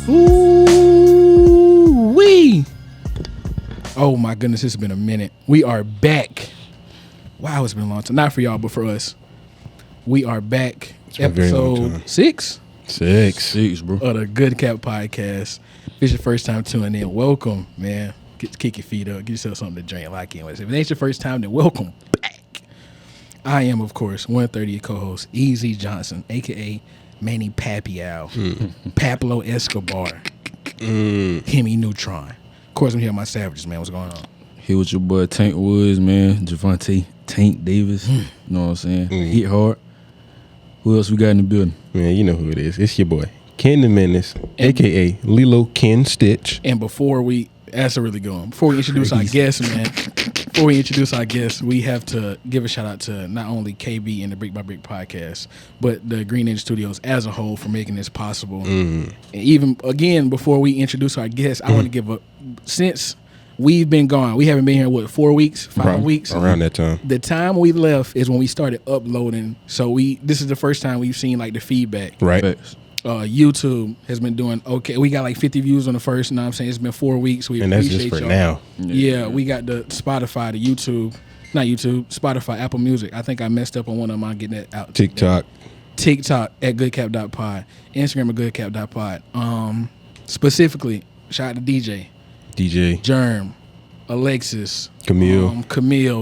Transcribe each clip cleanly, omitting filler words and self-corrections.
Ooh-wee. Oh my goodness, it's been a minute. We are back. Wow, it's been a long time. Not for y'all, but for us. We are back. Episode 6? Six, bro. Of the Goodcap podcast. If it's your first time tuning in, welcome, man. Kick your feet up. Get yourself something to drink, lock in with. If it ain't your first time, then welcome back. I am, of course, 130 co-host, Easy Johnson, a.k.a. Manny Pacquiao, Pablo Escobar, Hemi Neutron. Of course, I'm here with my savages, man. What's going on? Here with your boy Tank Woods, man. Javante Tank Davis. You know what I'm saying? Hit hard. Who else we got in the building? Man, you know who it is. It's your boy, Ken the Menace, a.k.a. Lilo Ken Stitch. And before we, that's a really good one. Before we introduce our guests, man, we have to give a shout out to not only KB and the Brick by Brick podcast, but the Green Ninja Studios as a whole for making this possible. And even, again, before we introduce our guests, I want to give since we've been gone, we haven't been here, 4 weeks, 5 weeks? Around that time. The time we left is when we started uploading. So this is the first time we've seen like the feedback. Right. YouTube has been doing okay. We got like 50 views on the first, you know what I'm saying? It's been 4 weeks. We and appreciate that's just for y'all. now. Yeah, we got the Spotify, the YouTube, not YouTube, Spotify, Apple Music. I think I messed up on one of them. I'm getting that out. TikTok at goodcap.pod. Instagram at goodcap.pod. Specifically, shout out to DJ, Germ, Alexis, Camille,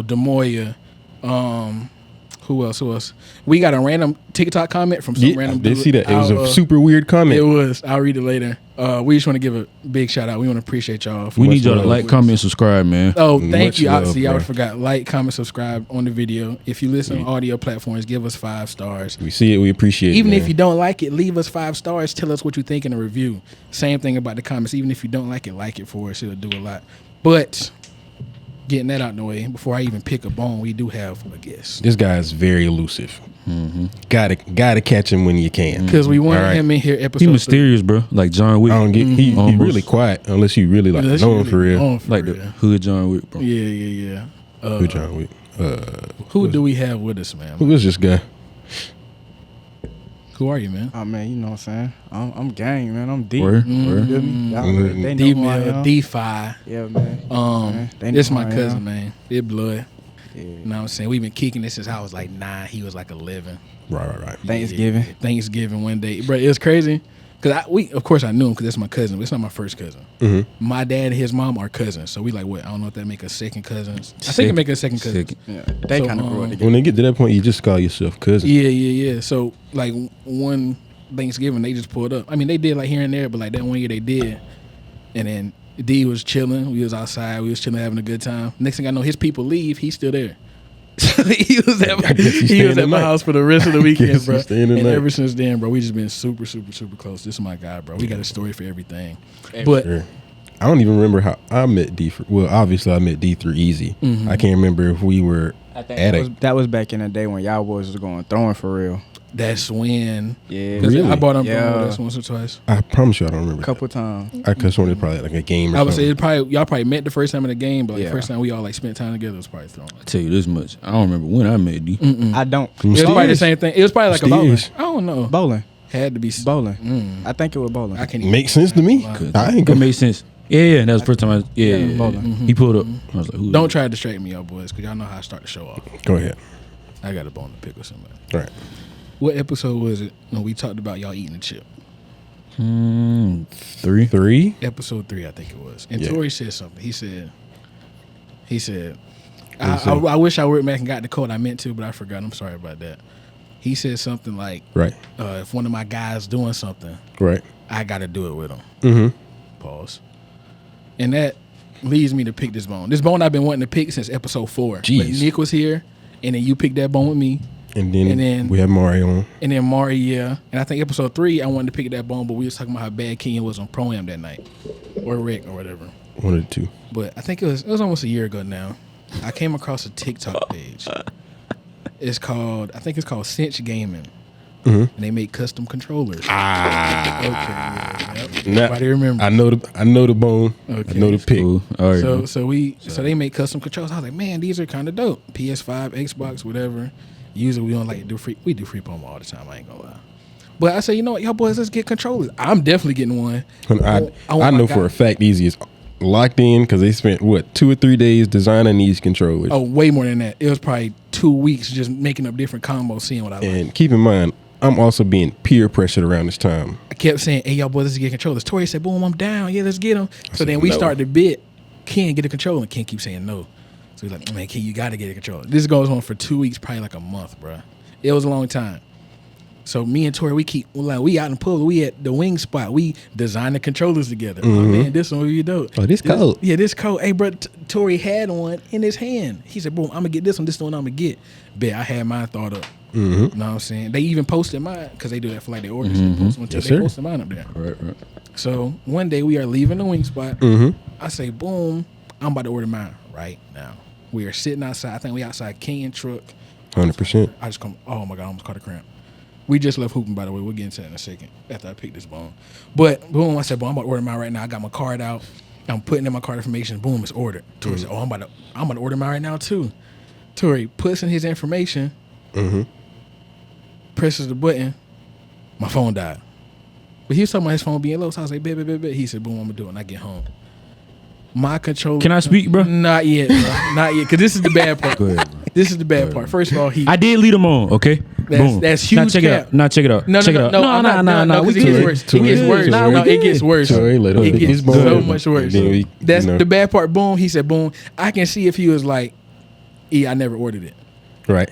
Demoya, who else? We got a random TikTok comment from some random dude. I did see that. It was a super weird comment. It was. I'll read it later. We just want to give a big shout out. We want to appreciate y'all. We need y'all to like, comment, and subscribe, man. Oh, thank you. Love, I forgot. Like, comment, subscribe on the video. If you listen on audio platforms, give us 5 stars. We see it. We appreciate it. Even if you don't like it, leave us 5 stars. Tell us what you think in a review. Same thing about the comments. Even if you don't like it for us. It'll do a lot. But getting that out the way, before I even pick a bone, we do have a guest. This guy is very elusive. Gotta catch him when you can. Because we wanted him in here episode. He mysterious, bro. Like John Wick. I don't get. He really quiet unless you really like know him for real. Like the hood John Wick, bro. Yeah. Who John Wick? Who do we have with us, man? Who is this guy? Who are you, man? Oh man, you know what I'm saying? I'm gang, man. I'm deep. Word. You feel me? They know who I am. D5. Yeah, man. This my cousin, man. It blood. Yeah. You know what I'm saying? We've been kicking this since I was like 9. He was like 11. Right. Thanksgiving. Yeah, Thanksgiving one day. Bro, it was crazy. Because of course I knew him because that's my cousin. But it's not my first cousin. My dad and his mom are cousins. So we like, what? I don't know if that make us second cousins. I think it make us second cousins. Yeah. They kind of grew up together. When they get to that point, you just call yourself cousin. Yeah. So like one Thanksgiving, they just pulled up. I mean, they did like here and there, but like that one year they did. And then D was chilling. We was outside. We was chilling, having a good time. Next thing I know, his people leave. He's still there. he was at my house for the rest of the weekend, bro. And ever since then, bro, we just been super, super, super close. This is my guy, bro. We got a story for everything. But sure. I don't even remember how I met D. Well, obviously I met D through Easy. I can't remember if we were that was back in the day when y'all boys was going throwing for real. That's when. Yeah. Really? I bought him that's once or twice. I promise you I don't remember. A couple times. I could have probably like a game or I would something. say y'all probably met the first time in the game, but like the first time we all like spent time together was probably throwing. I tell you this much. I don't remember when I met D. I don't. It was probably the same thing. It was probably like a bowling. I don't know. Bowling. Had to be bowling. I think it was bowling. I can't even Makes sense to me. I ain't It gonna made sense. Yeah, that was the first time bowling. He pulled up. I was like, who? Don't try to distract me, y'all boys, because y'all know how I start the show off. Go ahead. I got a bone to pick with somebody. All right. What episode was it when we talked about y'all eating a chip? 3. Episode 3, I think it was. And Torrey said something. He said, I wish I went back and got the code. I meant to, but I forgot. I'm sorry about that. He said something like, right. If one of my guys doing something, right, I got to do it with him. Pause. And that leads me to pick this bone. This bone I've been wanting to pick since episode 4. Jeez. But Nick was here, and then you picked that bone with me. And then we had Mari on. And then Mari, yeah. And I think episode 3, I wanted to pick that bone, but we was talking about how bad Kenyon was on Pro-Am that night. Or Rick, or whatever. One of the two. But I think it was almost a year ago now. I came across a TikTok page. I think it's called Cinch Gaming. And they make custom controllers. Ah. Okay. Yeah, yep. Nobody remember. I know the bone. Okay. I know the pick. Cool. All right. bro. So they make custom controls. I was like, man, these are kind of dope. PS5, Xbox, whatever. Usually we don't like to do free. We do free promo all the time. I ain't gonna lie. But I said, you know what, y'all boys, let's get controllers. I'm definitely getting one. I know for a fact Easy is locked in because they spent 2 or 3 days designing these controllers. Oh, way more than that. It was probably 2 weeks just making up different combos, seeing what I like. And keep in mind, I'm also being peer pressured around this time. I kept saying, hey, y'all boys, let's get controllers. Torrey said, boom, I'm down. Yeah, let's get them. So then we no. started to bid. Ken, get a controller. And Ken keeps saying no. So he's like, man, Ken, you got to get a controller. This goes on for 2 weeks, probably like a month, bro. It was a long time. So me and Torrey, we out in public. We at the wing spot. We design the controllers together. Oh man, this one will be dope. Oh, this cold. Yeah, this cold. Hey, bro, Torrey had one in his hand. He said, boom, I'm gonna get this one. This one I'm gonna get. Bet I had mine thought up. You know what I'm saying? They even posted mine because they do that for like the orders. They post one too. Yes, they sir. posted mine up there. Right. So one day we are leaving the wing spot. I say, boom, I'm about to order mine right now. We are sitting outside. I think we outside King truck. 100%. I just come. Oh my god, I almost caught a cramp. We just left hooping, by the way. We'll get into that in a second after I pick this bone. But boom, I said, boom, I'm about to order mine right now. I got my card out. I'm putting in my card information. Boom, it's ordered. Torrey said, oh, I'm about to order mine right now too. Torrey puts in his information, presses the button. My phone died. But he was talking about his phone being low, so I was like, bet. He said, boom, I'm gonna do it when I get home. My controller. Can I speak, bro? Not yet, bro. Not yet, because this is the bad part. Go ahead, bro. This is the bad part. First of all, I did lead them on, okay? Boom. That's huge Now check cap. it out. Now check it out. No, check it out. No. It gets worse. It gets worse. No, it gets worse. It gets so much worse. That's the bad part. Boom. He said, boom. I can see if he was like, yeah, I never ordered it. Right.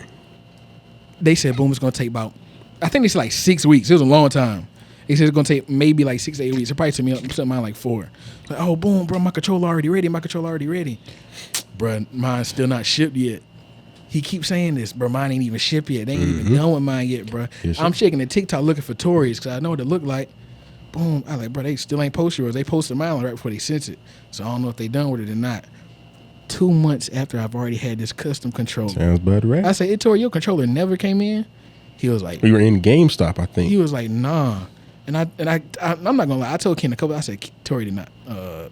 They said, boom, it's going to take about, I think it's like 6 weeks. It was a long time. He said it's going to take maybe like 6 to 8 weeks. It probably took me something like 4. Like, oh, boom, bro, my controller already ready. Bro, mine's still not shipped yet. He keeps saying this, bro. Mine ain't even shipped yet. They ain't even done with mine yet, bro. Yes, I'm checking the TikTok looking for Torrey's because I know what it look like. Boom. I like, bro, they still ain't posted yours. They posted mine right before they sent it. So I don't know if they done with it or not. 2 months after I've already had this custom controller. Sounds about right. I said, hey, Torrey, your controller never came in? He was like, we were in GameStop, I think. He was like, nah. And I'm not gonna lie. I told Ken I said, Torrey did not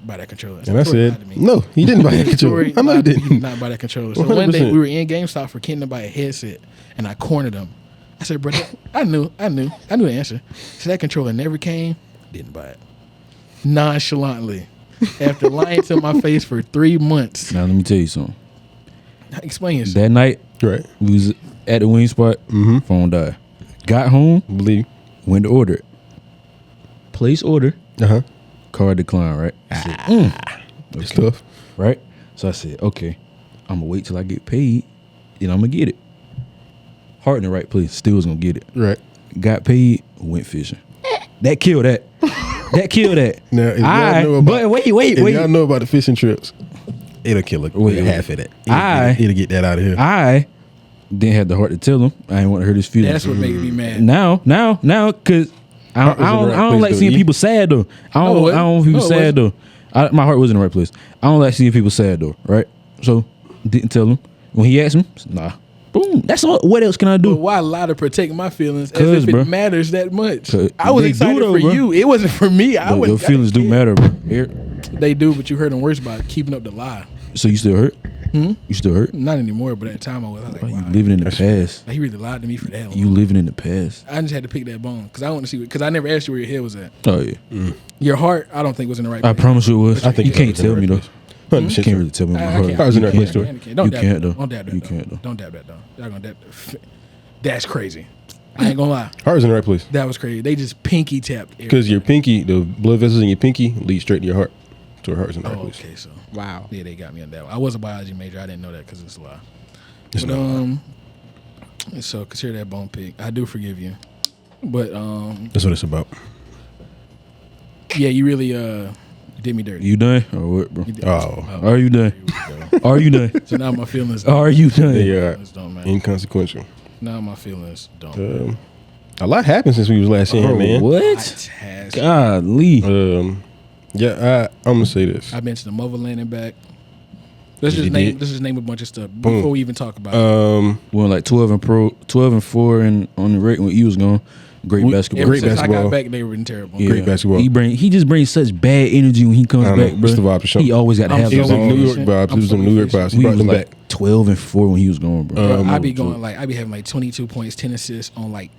buy that controller. And I said, no, he didn't buy that controller. He did not buy that controller. So 100%. One day we were in GameStop for Ken to buy a headset, and I cornered him. I said, bro, I knew the answer. So that controller never came. Didn't buy it. Nonchalantly, after lying to my face for 3 months. Now let me tell you something. Explain yourself. That night, right, we was at the wing spot. Phone died. Got home. Went to order it. Place order. Card decline, right? Okay. Stuff. Right? So I said, okay, I'm going to wait till I get paid, then I'm going to get it. Heart in the right place. Still was going to get it. Right. Got paid, went fishing. That killed that. That killed that. Now, if y'all know about, wait. If y'all know about the fishing trips, it'll kill half of that. It'll get that out of here. I didn't have the heart to tell him. I didn't want to hurt his feelings. That's what made me mad. Now, because I don't like seeing people sad though. I don't want people sad though. My heart was in the right place. I don't like seeing people sad though, right? So didn't tell him. When he asked me, nah. Boom. That's all. What else can I do? But why lie to protect my feelings as if it matters that much? I was excited though, for bro. you. It wasn't for me. Your feelings do matter, bro. They do, but you hurt them worse by keeping up the lie. So you still hurt? You still hurt? Not anymore, but at the time I was like, wow. You living in the past. Like, he really lied to me for that long. You living in the past. I just had to pick that bone because I want to see, because I never asked you where your head was at. Oh, yeah. Your heart, I don't think was in the right place. I promise you it was. I think you can't tell me, though. You can't really tell me my heart. I was in the right place, too. Don't dab that, though. Don't dab that, You though. can't, though. Don't dab that, though. Y'all gonna dab that. That's crazy. I ain't gonna lie. Heart was in the right place. That was crazy. They just pinky tapped. Because your pinky, the blood vessels in your pinky lead straight to your heart. So your heart's in the right place. Okay, so. Wow. Yeah, they got me on that one. I was a biology major. I didn't know that because it's a lie. It's but, not so consider that bone pick. I do forgive you. But that's what it's about. Yeah, you really did me dirty. You done or what, bro? Oh. Are you done? Are you done? So now my feelings. Are you done? They are don't matter. inconsequential. Now my feelings don't. A lot happened since we was last here, man. What? Golly. Yeah, I'm gonna say this. I've been to the motherland and back. Let's just name a bunch of stuff before we even talk about it. We went like 12 and 4 and on the rate when he was gone. Great basketball. Great basketball. I got back, they were terrible. Yeah. Great basketball. He just brings such bad energy when he comes back, bro. The vibe for He always got to have it was the New York vibes. It was New York vibes. He brought them back. 12 and 4 when he was gone, bro. I be having like 22 points, 10 assists on like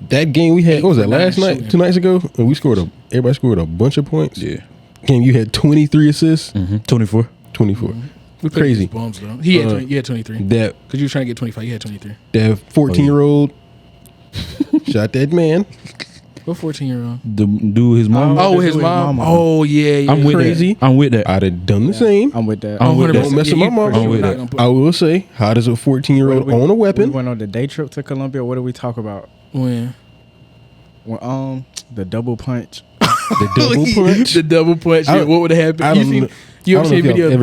that game we had. What was that last night? Shooting. 2 nights ago, and everybody scored a bunch of points. Yeah. Game you had 23 assists. 24. We crazy bums though. He had 23. That because you were trying to get 25. You had 23. That 14-year-old shot that man. What 14-year-old? The dude, his mom. His mom. Oh yeah. I'm with crazy. I'm with that. I'd have done the same. I'm with that. Don't mess with my mom. I'm with that. I will say, how does a 14-year-old own a weapon? We went on the day trip to Columbia. What did we talk about? When the double punch. The double punch. Yeah, what would have happened? You ever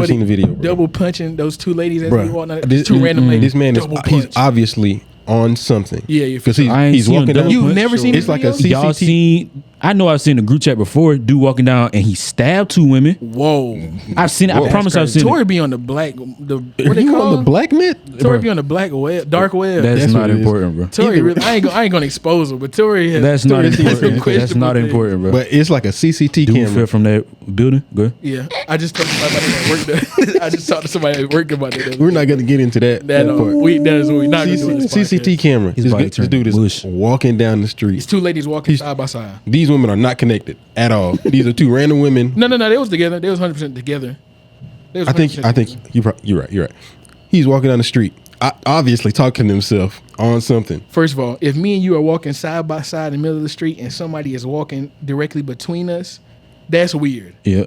seen the video? Double punching those two ladies as they walking out. Two random ladies. This man he's obviously on something. Yeah, because he's walking down. You've never seen it's like a CCTV. Y'all seen? I know I've seen the group chat before. Dude walking down and he stabbed 2 women. Whoa! I've seen it. I promise I've seen it. Torrey be on the black. What they you call on the black net? Torrey be on the black web, dark web. That's not important, bro. Torrey, really, I ain't gonna expose him, but Torrey has. That's not important. That's not important, bro. But it's like a CCTV Dude camera. fell from that building. Go ahead. Yeah, I just talked to somebody that worked there. I just talked to somebody that worked about that. We're not gonna get into that. That is what we're not gonna do. CCTV camera. This dude is walking down the street. It's 2 ladies walking side by side. These women are not connected at all. These are 2 random women. No, they was together. They was 100% together. I think you're right. He's walking down the street, obviously talking to himself on something. First of all, if me and you are walking side by side in the middle of the street and somebody is walking directly between us, that's weird. Yeah.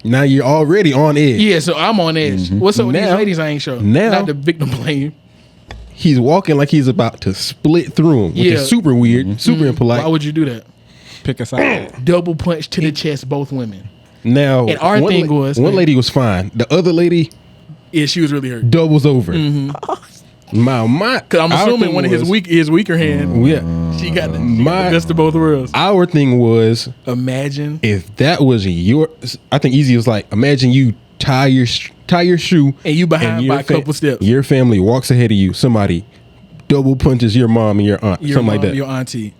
Now you're already on edge. Yeah, so I'm on edge. What's up with these ladies? I ain't sure. Now, not the victim blame. He's walking like he's about to split through him, which is super weird, super impolite. Why would you do that? Pick a side. Double punch to the chest, both women. Now, and our thing was one lady was fine. The other lady, yeah, she was really hurt. Doubles over. My, because I'm assuming one of his weaker hand. Yeah, she got the best of both worlds. Our thing was, imagine if that was I think Easy was like, imagine you tie your shoe and you behind by a couple steps. Your family walks ahead of you. Somebody double punches your mom and your aunt, something like that. Your auntie.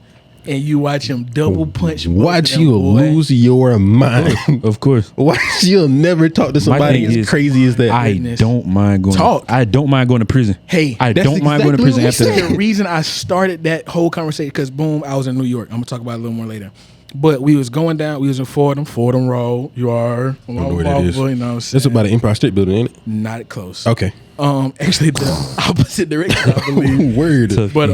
And you watch him double punch. Watch you lose your mind. Of course. Watch you'll never talk to somebody as crazy as that. I don't mind going. I don't mind going to prison. Hey, I don't mind going to prison after that. The reason I started that whole conversation because boom, I was in New York. I'm gonna talk about it a little more later. But we was going down. We was in Fordham Road. You are. I don't know where that is. You know that's about an Empire State Building, ain't it? Not close. Okay. Actually, the opposite direction, I believe. Word. But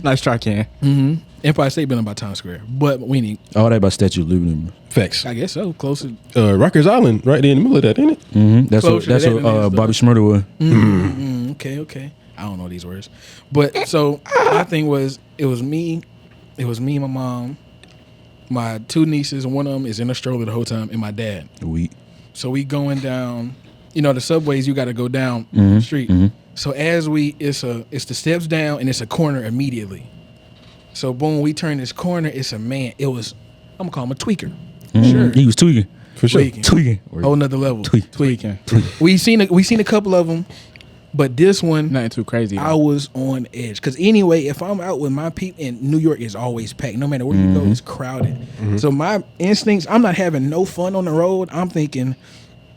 nice try, Ken. Empire State Building by Times Square. But we need. Oh, that by Statue of Liberty. Facts. I guess so. Closer. Rikers Island, right there in the middle of that, ain't it? That's what Bobby Shmurda was. Okay. I don't know these words, but so my thing was, it was me, my mom. My 2 nieces, and one of them is in a stroller the whole time, and my dad. So we going down, the subways, you got to go down the street. So as it's the steps down, and it's a corner immediately. So boom, we turn this corner, it's a man. I'm going to call him a tweaker. Sure. He was tweaking. For sure. Tweaking. Whole nother level. Tweaking. We seen a couple of them. But this one, nothing too crazy. I was on edge because anyway, if I'm out with my people, and New York is always packed. No matter where you go, it's crowded. So my instincts, I'm not having no fun on the road. I'm thinking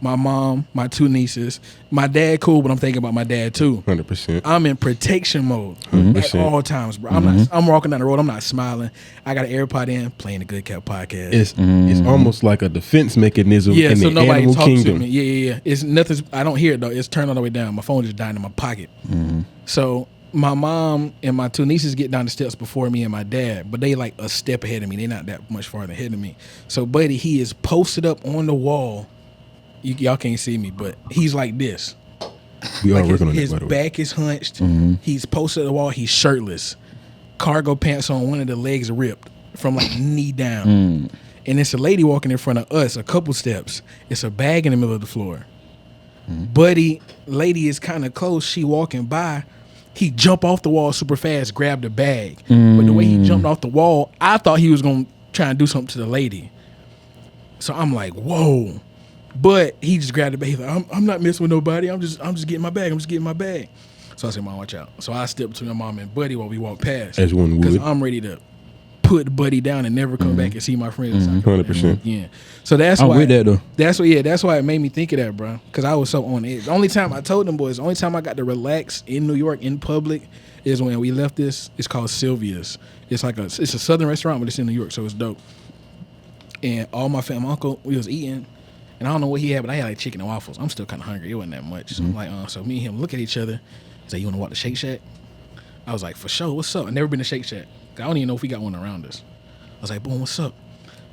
my mom, my 2 nieces, my dad cool, but I'm thinking about my dad too. 100%. I'm in protection mode at all times, bro. I'm walking down the road. I'm not smiling. I got an AirPod in, playing the Goodcap podcast. It's almost like a defense mechanism in so the nobody animal talks kingdom. to me. Yeah. It's nothing. I don't hear it though. It's turned all the way down. My phone just dying in my pocket. So my mom and my 2 nieces get down the steps before me and my dad, but they like a step ahead of me. They're not that much farther ahead of me. So buddy, he is posted up on the wall. Y'all can't see me, but he's like this. We are working on his that, by the way. back is hunched. He's posted at the wall. He's shirtless. Cargo pants on. One of the legs ripped from like knee down. And it's a lady walking in front of us a couple steps. It's a bag in the middle of the floor. Buddy, lady is kind of close. She walking by. He jumped off the wall super fast, grabbed the bag. But the way he jumped off the wall, I thought he was going to try and do something to the lady. So I'm like, whoa. But he just grabbed the bag. He's like, I'm not messing with nobody. I'm just getting my bag. I'm just getting my bag. So I said, Mom, watch out. So I stepped between my mom and Buddy while we walked past. As one would. Because I'm ready to put Buddy down and never come back and see my friends. 100%. Yeah. So that's I'm why. with that though. That's why it made me think of that, bro. Because I was so on edge. The only time I told them boys, the only time I got to relax in New York in public is when we left this. It's called Sylvia's. It's a southern restaurant, but it's in New York, so it's dope. And all my family, my uncle, we was eating, and I don't know what he had, but I had like chicken and waffles. I'm still kind of hungry. It wasn't that much. So I'm like, so me and him look at each other. He's like, you want to walk to Shake Shack? I was like, for sure. What's up? I never been to Shake Shack. I don't even know if we got one around us. I was like, boom, what's up?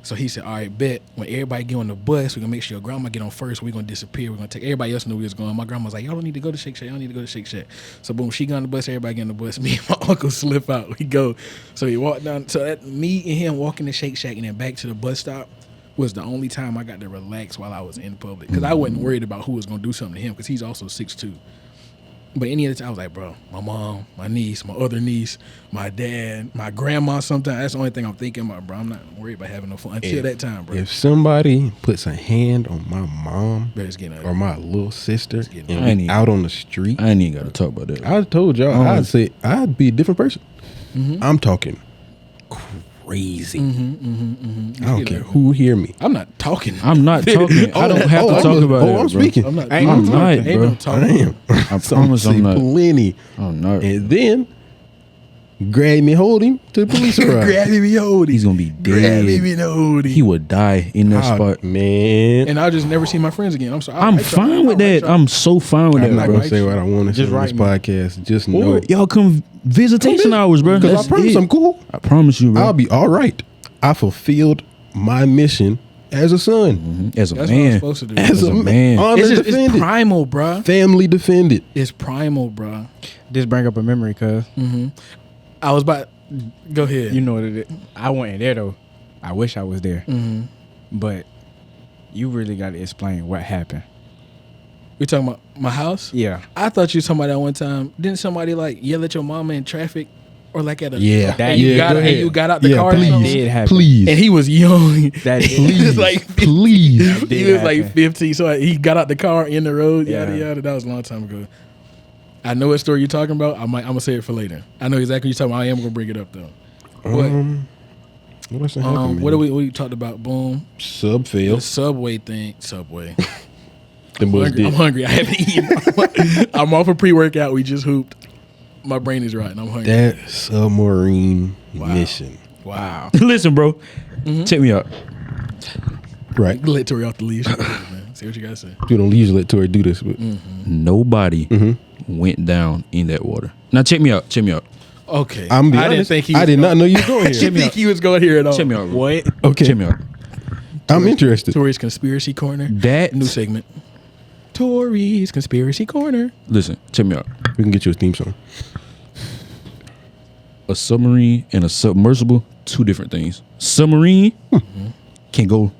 So he said, all right, bet. When everybody get on the bus, we're going to make sure your grandma get on first. We're going to disappear. We're going to take everybody else knew we was going. My grandma was like, y'all don't need to go to Shake Shack. Y'all need to go to Shake Shack. So boom, she got on the bus. Everybody get on the bus. Me and my uncle slip out. We go. So he walked down. So that me and him walking to Shake Shack and then back to the bus stop was the only time I got to relax while I was in public. Because I wasn't worried about who was going to do something to him because he's also 6'2". But any other time, I was like, bro, my mom, my niece, my other niece, my dad, my grandma sometimes. That's the only thing I'm thinking about, bro. I'm not worried about having no fun until that time, bro. If somebody puts a hand on my mom or my little sister and we out on the street. I ain't even got to talk about that. I told y'all, I'd be a different person. I'm talking crazy. I don't care who hear me. I'm not talking. I don't have to talk about it. I'm speaking. I'm not. I am. I promise I'm not. Plenty. I'm not. And then grab me, hold him to the police arrive. Grab me, hold him. He's gonna be dead. Grab me, hold him. He would die in that spot, man. And I'll just never see my friends again. I'm sorry. I'm fine with that. I'm so fine with that, I'm not bro. gonna say what I want to say on this podcast. Just know it. Y'all come visitation hours, bro. Because I promise I'm cool. I promise you, bro. I'll be all right. I fulfilled my mission as a son. As a That's man. what I'm supposed to do. As a man. Honor It's defended. primal, bro. Family defended. It's primal, bro. Just bring up a memory, cuz. I was about. Go ahead. You know what it is. I wasn't there though. I wish I was there. But you really got to explain what happened. We talking about my house? Yeah. I thought you were talking about that one time. Didn't somebody like yell at your mama in traffic, or like at a you got out the car? Please, or something? Did happen. please. And he was young. That He was like please. he was like 15, so he got out the car in the road. Yada yada. That was a long time ago. I know what story you're talking about. I'm gonna say it for later. I know exactly what you're talking about. I am gonna bring it up though. What else happened, what we talked about? Boom. Sub fail. The Subway thing. Subway. I'm hungry. I haven't eaten. I'm off a pre-workout. We just hooped. My brain is right, and I'm hungry. That submarine mission. Wow. Listen, bro. Check me out. Right. Let Torrey off the leash. Man. See what you guys say. You don't usually let Torrey do this, but Nobody went down in that water. Now check me out. Okay. I didn't think he was I did not know you were going I here. didn't think he was going here at all. Check me out. Bro. What? Okay. Check me out. I'm interested. Torrey's Conspiracy Corner. That New segment. Torrey's Conspiracy Corner. Listen, check me out. We can get you a theme song. A submarine and a submersible, two different things. Submarine can go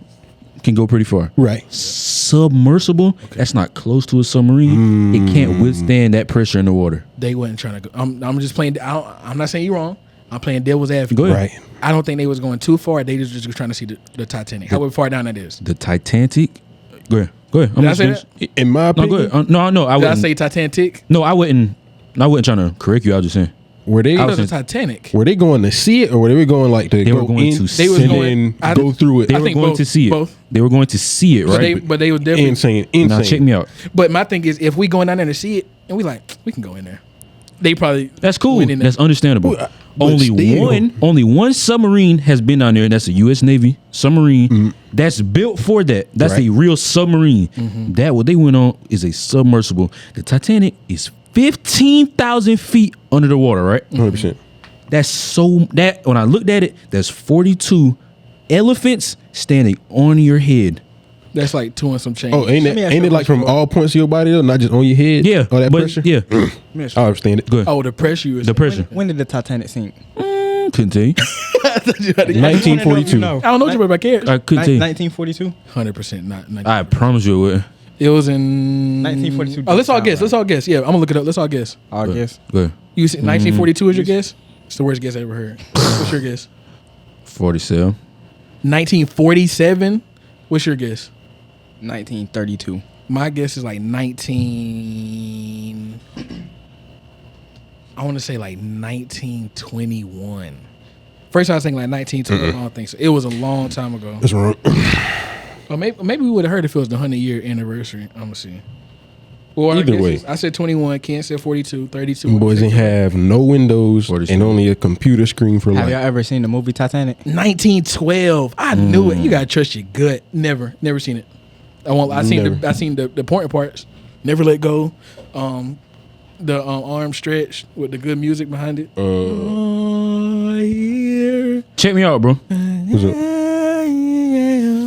pretty far. Right. Submersible, that's not close to a submarine. It can't withstand that pressure in the water. They wasn't trying to go. I'm just playing. I'm not saying you're wrong. I'm playing devil's advocate. Go ahead. Right. I don't think they was going too far. They just were trying to see the Titanic. However far down that is. The Titanic. Go ahead. Did I say that? In my No, opinion, go ahead. No, I Did I wouldn't. say Titanic? No, I wouldn't trying to correct you. I was just saying. were they It was the Titanic. were they going to see it, or were they going like to They go were going in to and see it. then go through it? They I were think going both. to see it. Both. They were going to see it, right? But they were definitely. Insane. Now check me out. But my thing is, if we going down there to see it, and we can go in there. They probably. That's cool. went in there. That's understandable. But still. Only one submarine has been down there, and that's a U.S. Navy submarine that's built for that. That's Right. a real submarine. That what they went on is a submersible. The Titanic is 15,000 feet under the water, right? 100%. That when I looked at it, that's 42 elephants standing on your head. That's like 2 and some change. Oh, ain't it like from all points of your body though, not just on your head? Yeah, All that but pressure. yeah, I understand it. go ahead. Oh, the pressure you was The pressure. When did the Titanic sink? Couldn't tell you. I thought you had to- 1942. You know. I don't know what you about care. I couldn't tell you. 1942? 100% not. I promise you it would. It was in 1942. Oh, let's all guess. Let's all guess. Yeah, I'm gonna look it up. Let's all guess. I guess. Go ahead. You said 1942 is your guess? It's the worst guess I ever heard. What's your guess? 47. 1947. What's your guess? 1932. My guess is like 19. I want to say like 1921. First, I was thinking like 1920. I don't think so. It was a long time ago. That's wrong. Or maybe we would have heard if it was the 100-year anniversary. I'm gonna see. Or Either way, I said 21. Ken said 42, 32. Boys ain't have no windows and only a computer screen for life. Have y'all ever seen the movie Titanic? 1912. I knew it. You gotta trust your gut. Never seen it. I seen the important parts. Never let go. The arm stretch with the good music behind it. Here. Check me out, bro. What's up?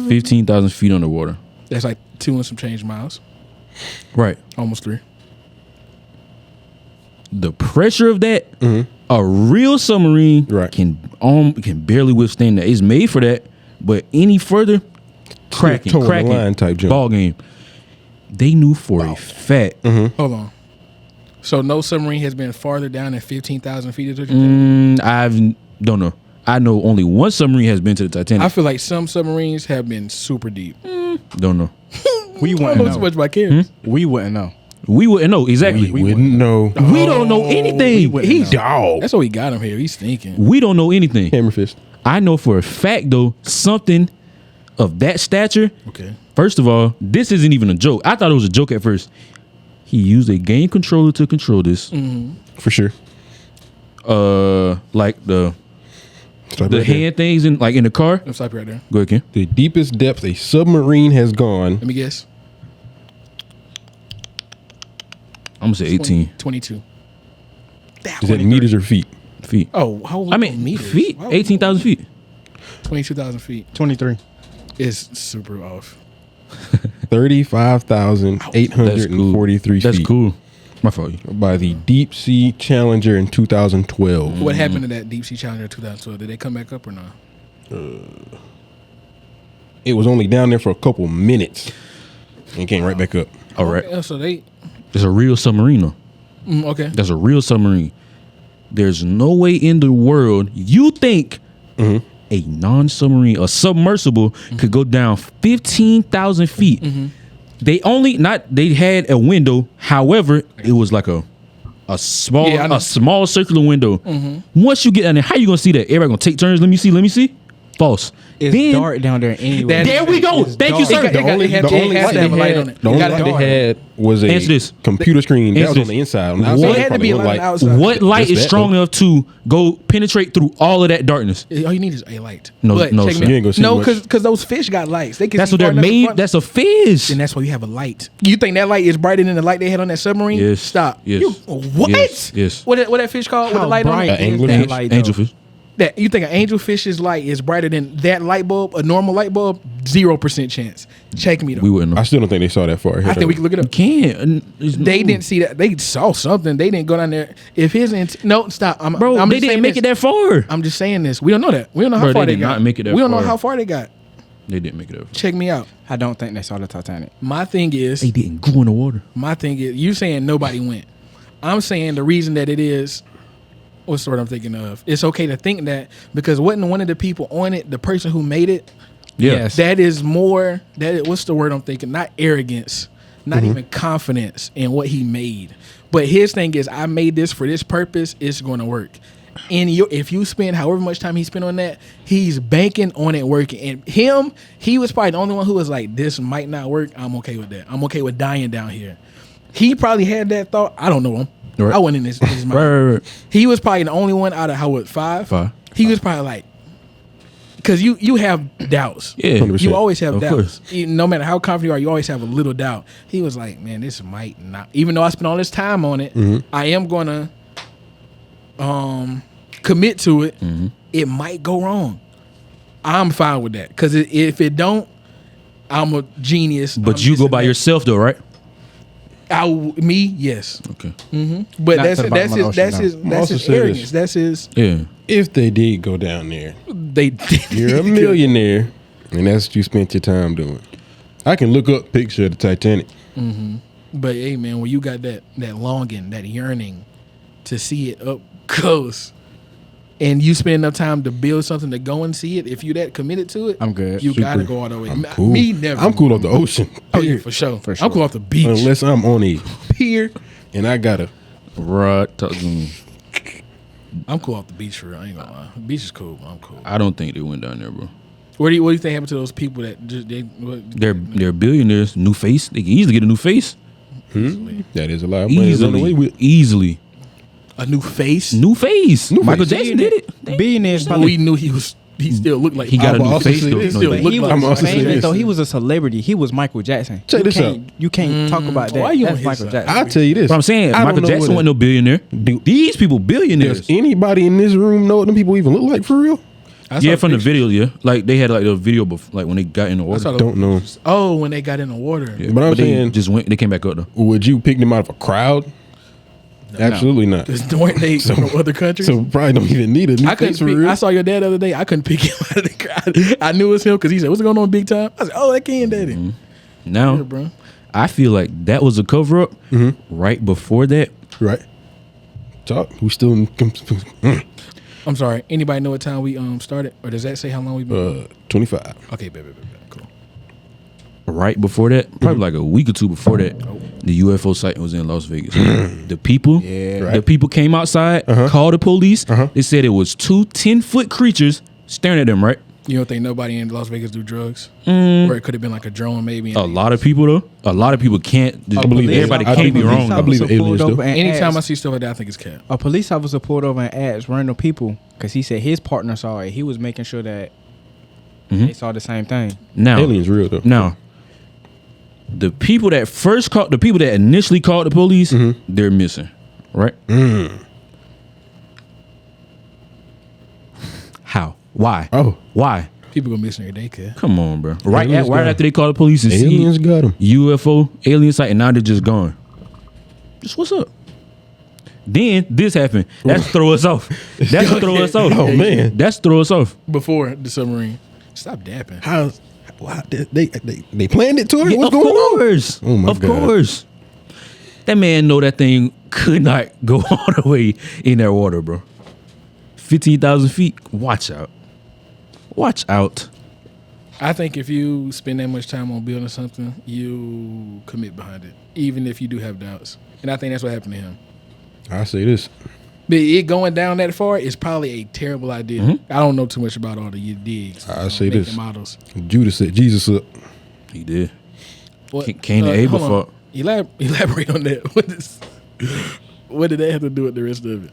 15,000 feet underwater. That's like 2 and some change miles. Right. Almost 3. The pressure of that, a real submarine can barely withstand that. It's made for that, but any further, cracking type jump. ball game. They knew for a fact. Hold on. So no submarine has been farther down than 15,000 feet. Is what you're telling me? Don't know. I know only one submarine has been to the Titanic. I feel like some submarines have been super deep. Don't know. We I wouldn't don't know know. too much about kids. We wouldn't know. We wouldn't know. Exactly. We wouldn't know. We don't know anything. He's dog. That's why we got him here. He's thinking. We don't know anything. Hammer fist. I know for a fact, though, something of that stature. Okay. First of all, this isn't even a joke. I thought it was a joke at first. He used a game controller to control this. For sure. Like the Right hand things in the car. I'm stopping right there. Go ahead, Ken. The deepest depth a submarine has gone. Let me guess. I'm gonna say 18 22. Is that meters or feet? feet. Oh, how I mean, meters? feet. 18,000 feet. 22,000 feet 23. is super off. 35,843 feet. That's cool. My fault. By the Deep Sea Challenger in 2012. What happened to that Deep Sea Challenger in 2012? Did they come back up or not? It was only down there for a couple minutes and came right back up. All right. Okay, so they. It's a real submarine, though. Okay. That's a real submarine. There's no way in the world you think a non-submarine, a submersible, could go down 15,000 feet. They had a window. However, it was like a small circular window. Once you get in there, how you gonna see that? Everybody gonna take turns. Let me see. False. It's dark down there anyway. There we go. Thank you, sir. The only light they had was a computer screen. That was on the inside. On the outside, It had to be a light on the outside. What light is strong enough to go penetrate through all of that darkness? All you need is a light. No, But no, check sir. me You out. ain't gonna see No, much. because those fish got lights. They can That's see what they're far enough in made. front. That's a fish. And that's why you have a light. You think that light is brighter than the light they had on that submarine? Yes. Stop. Yes. What? Yes. What that fish called with the light on bright it? is Anglerfish? that light, though? Angelfish. That you think an angelfish's light is brighter than that light bulb, a normal light bulb? 0% chance. Check me though. We wouldn't know. I still don't think they saw that far. I think we can look it up. Can't. They didn't see that. They saw something. They didn't go down there. If no, stop. I'm Bro, I'm they just didn't saying make this. it that far. I'm just saying this. We don't know that. We don't know how Bro, far they they did got. not make it that We don't know far. how far they got. They didn't make it that far. Check me out. I don't think they saw the Titanic. My thing is, They didn't go in the water. my thing is, you saying nobody went. I'm saying the reason that it is, what's the word I'm thinking of? It's okay to think that because wasn't one of the people on it, the person who made it, Yes. that is more, what's the word I'm thinking? Not arrogance, not even confidence in what he made. But his thing is, I made this for this purpose, it's going to work. And if you spend however much time he spent on that, he's banking on it working. And he was probably the only one who was like, this might not work. I'm okay with that. I'm okay with dying down here. He probably had that thought. I don't know him. Right. I wasn't in his mind. Right. He was probably the only one out of how, 5? 5. He was probably like, because you have doubts. Yeah. 100%. You always have Of doubts. course. No matter how confident you are, you always have a little doubt. He was like, man, this might not. Even though I spent all this time on it, I am going to commit to it. It might go wrong. I'm fine with that. Because if it don't, I'm a genius. But I'm you this go and by that. yourself though, right? Yes. Okay. But Not that's to the bottom of the ocean, that's Also his say arrogance. this. That's his. Yeah. If they did go down there, They you're a millionaire, and that's what you spent your time doing. I can look up picture of the Titanic. But hey, man, when you got that longing, that yearning to see it up close, and you spend enough time to build something to go and see it, if you that committed to it, I'm good. You gotta go all the way. I'm cool. Me never. I'm cool off the ocean. Oh yeah, for sure. I'm cool off the beach. Unless I'm on a pier and I gotta. Right. Talk to me. I'm cool off the beach for real. I ain't gonna lie. The beach is cool. But I'm cool. I don't think they went down there, bro. What do you think happened to those people that just They're billionaires. New face. They can easily get a new face. That is a lot of money. Easily. A new face? New face. Michael Jackson did it. Billionaires. We knew he still looked like he got a new face though. He was a celebrity. He was Michael Jackson. Check this out. You can't talk about that. Why you That's on Michael his Jackson. I'll tell you this. But I'm saying Michael Jackson wasn't no billionaire. These people billionaires. Does anybody in this room know what them people even look like for real? Yeah, from the video, yeah. Like they had like the video before, like when they got in the water. Don't know. Oh, when they got in the water. Yeah, but I'm they saying just went. They came back up though. Would you pick them out of a crowd? Absolutely not. Weren't they from other countries? So probably don't even need a new face for real. I saw your dad the other day. I couldn't pick him out of the crowd. I knew it was him because he said, "What's going on, big time?" I said, "Oh, that Ken Daddy." Mm-hmm. Now, yeah, bro. I feel like that was a cover up. Right before that, right? Talk. We still. I'm sorry. Anybody know what time we started, or does that say how long we've been? 25. Okay, baby, cool. Right before that, probably like a week or two before that, the UFO sighting was in Las Vegas. The people, the people came outside, called the police. They said it was 2 10-foot creatures staring at them. Right? You don't think nobody in Las Vegas do drugs, or it could have been like a drone, maybe? A lot of people though. A lot of people can't. I believe everybody can't be wrong. I believe aliens do. Anytime I see stuff like that, I think it's cat. A police officer pulled over and asked random people because he said his partner saw it. He was making sure that they saw the same thing. Now, aliens real though. Now, the people that initially called the police, they're missing, right? How? Why? Oh, why? People go missing every day, kid. Come on, bro. Right after they call the police and aliens see got them. UFO alien sight, and now they're just gone. Just what's up? Then this happened. That's throw us off. That's throw us off. Oh man, that's throw us off. Before the submarine, stop dapping. How they planned it to her? Yeah, What's going on? Oh my of God. course. That man know that thing could not go all the way in that water, bro. 15,000 feet. Watch out. Watch out. I think if you spend that much time on building something, you commit behind it, even if you do have doubts. And I think that's what happened to him. I say this. But it going down that far is probably a terrible idea. I don't know too much about all the digs. I say this. Models. Judas set Jesus up. He did. What? Cain and Abel fought. Elaborate on that. What did that have to do with the rest of it?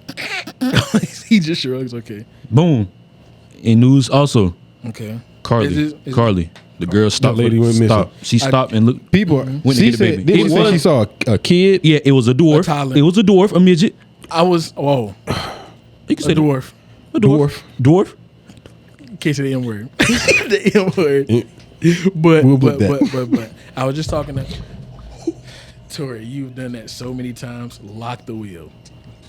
He just shrugs. Okay. Boom. In news also. Okay. Carlee. The girl stopped. The lady went missing. She stopped and looked. People went to she get the said, baby. She saw a kid. Yeah, it was a dwarf. It was a dwarf, a midget. Whoa. You can say dwarf. A dwarf. In case of the M word. The M word. But I was just talking to Torrey. You've done that so many times. Lock the wheel.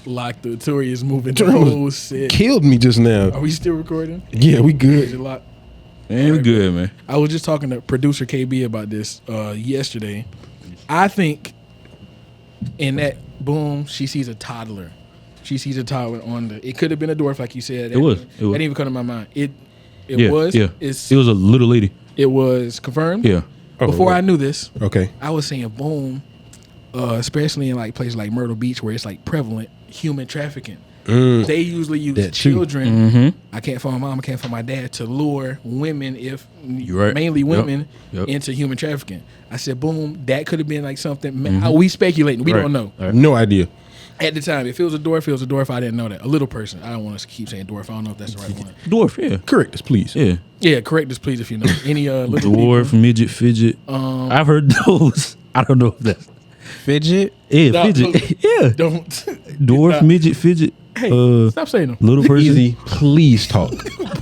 Torrey is moving the whole set. Killed me just now. Are we still recording? Yeah, we good. Man, we good, man. I was just talking to producer KB about this yesterday. I think in that boom, she sees a toddler. She sees a toddler on the. It could have been a dwarf, like you said. That didn't even come to my mind. It was. Yeah. It was a little lady. It was confirmed. Yeah. Before I knew this, okay, I was saying boom, especially in like places like Myrtle Beach where it's like prevalent human trafficking. They usually use children. I can't find my mom, I can't find my dad to lure women, mainly women, into human trafficking. I said, boom, that could have been like something. We speculating, we don't know. No idea. At the time, if it was a dwarf, it was a dwarf. I didn't know that. A little person. I don't want to keep saying dwarf. I don't know if that's the right one. Dwarf, yeah. Correct us, please. Yeah, correct us, please, if you know. Any little dwarf, people. midget, fidget. I've heard those. I don't know if that's fidget. Yeah, fidget. Yeah. Don't. Dwarf, midget, fidget. Hey, stop saying them. Little person. Easy, please talk.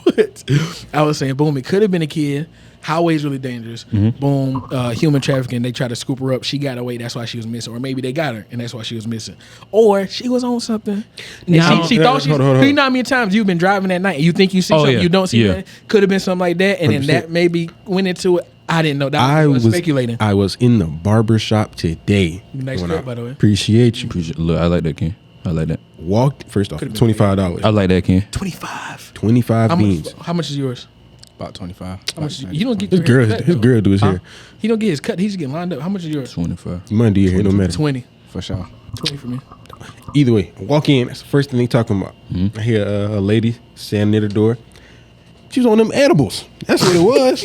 But I was saying, boom, it could have been a kid. Highway's really dangerous. Boom, human trafficking. They tried to scoop her up. She got away. That's why she was missing. Or maybe they got her, and that's why she was missing. Or she was on something. And she thought she. You know how many times you've been driving at night and you think you see something you don't see. That could have been something like that, and 100%. Then that maybe went into it. I didn't know. That was speculating. I was in the barber shop today. Nice cut, by the way. Appreciate you. Look, I like that, Ken. I like that. Walked first off $25. I like that, Ken. 25. 25 beans. How much is yours? About 25. How much? You don't get His girl do his hair. He don't get his cut. He's getting lined up. How much is yours? 25. Monday your hair don't matter. 20 For sure. 20 for me. Either way, walk in. That's the first thing they talking about. I hear a lady standing near the door. She was on them edibles. That's what it was.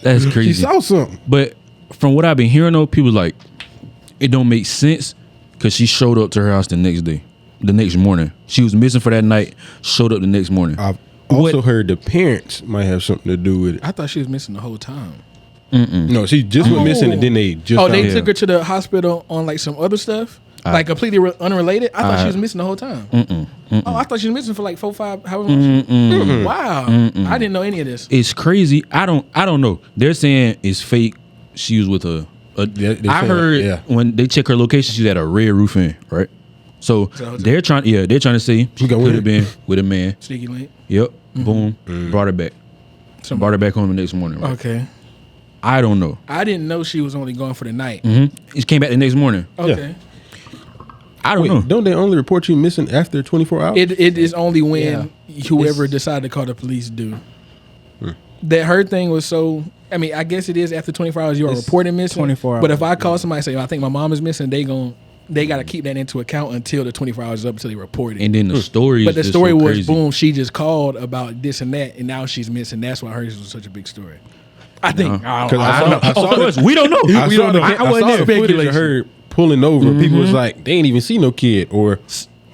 That's crazy. She saw something. But from what I've been hearing, though, people like it don't make sense because she showed up to her house the next morning. She was missing for that night. Showed up the next morning. I've also heard the parents might have something to do with it. I thought she was missing the whole time. No, she just went missing, and then they just. Oh, they took her to the hospital on like some other stuff, like completely unrelated. I thought she was missing the whole time. Oh, I thought she was missing for like 4, 5, however much. Wow, I didn't know any of this. It's crazy. I don't know. They're saying it's fake. She was with a. I heard when they check her location, she's at a Red Roof Inn, right? So they're trying to say she could have been with a man. Sneaky link. Yep. Boom. Brought her back. Brought her back home the next morning. Right? Okay. I don't know. I didn't know she was only gone for the night. She came back the next morning. Okay. I don't know. Don't they only report you missing after 24 hours? It is only when whoever decided to call the police do. That her thing was so. I mean, I guess it is after 24 hours you are reporting missing. 24 hours. But if I call somebody and say, I think my mom is missing, they got to keep that into account until the 24 hours is up until they report it. And then the story. But the story was crazy. Boom. She just called about this and that, and now she's missing. That's why hers was such a big story. I think. Of course, we don't know. I saw the footage of her pulling over. People was like, they ain't even see no kid or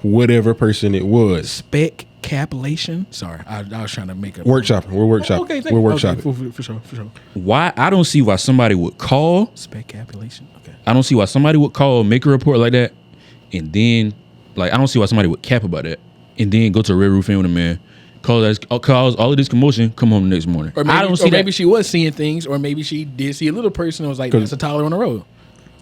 whatever person it was. Specapulation. Sorry, I was trying to make a workshopping. We're workshopping. Okay, we're workshopping. Okay, for sure. Why? I don't see why somebody would call. Specapulation. Okay. I don't see why somebody would call, make a report like that, and then I don't see why somebody would cap about that, and then go to a Red Roof Inn with a man. Cause all of this commotion, come home the next morning. Or maybe, I don't see maybe she was seeing things, or maybe she did see a little person and was like, "That's a toddler on the road."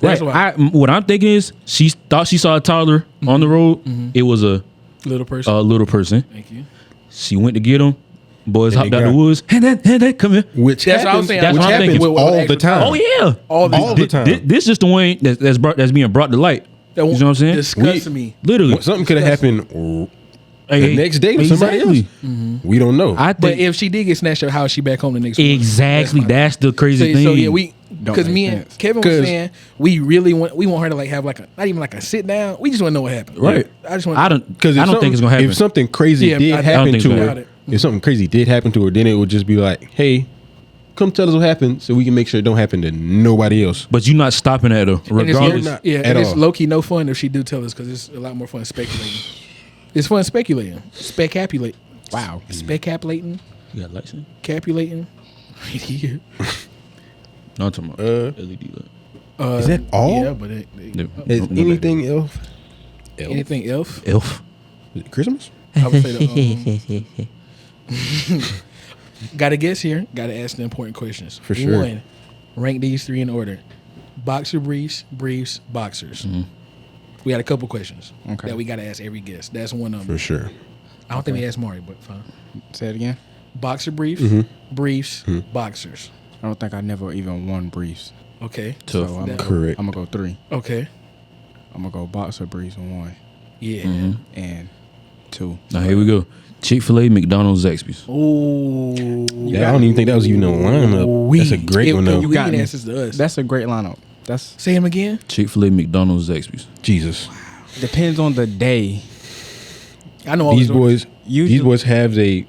That's right. What I'm thinking is she thought she saw a toddler on the road. It was a little person. Little person. Thank you. She went to get him. Boys hopped out the woods. Hey, that, come here. Which that's what I'm saying. That's what I'm thinking. All the time. Oh yeah, all the time. This is the one that's being brought to light. You know what I'm saying? Disgust me. Literally, something could have happened. The next day with somebody else. We don't know. But if she did get snatched up, how is she back home the next morning? Exactly. That's the crazy thing. So yeah, because me and Kevin was saying we want her to like have like not even like a sit down. We just want to know what happened. Right. I just want. I don't think it's gonna happen. If something crazy did happen to her, if something crazy did happen to her, then it would just be like, hey, come tell us what happened so we can make sure it don't happen to nobody else. But you're not stopping at her, regardless. And it's low key no fun if she do tell us because it's a lot more fun speculating. It's fun speculating. Specapulate. Wow. Specapulating. You got license? Capulating. Right here. No, I'm talking about LED light. Is that all? Yeah, but is anything else? Anything else? Elf. Is it Christmas? I would say gotta guess here. Gotta ask the important questions. For sure. 1, rank these 3 in order. Boxer briefs, boxers. We had a couple questions that we got to ask every guest. That's one of them. For sure. I don't think we asked Mari, but fine. Say it again. Boxer briefs, briefs, boxers. I don't think I never even won briefs. Okay. So I'm correct. I'm going to go 3. Okay. I'm going to go boxer briefs on 1. Yeah. And 2. Now here we go. Chick-fil-A, McDonald's, Zaxby's. Oh. I don't even think that was even a lineup. That's a great one, though. You got answers to us. That's a great lineup. Say him again. Chick-fil-A, McDonald's, Zaxby's. Jesus. Depends on the day. I know all these boys have they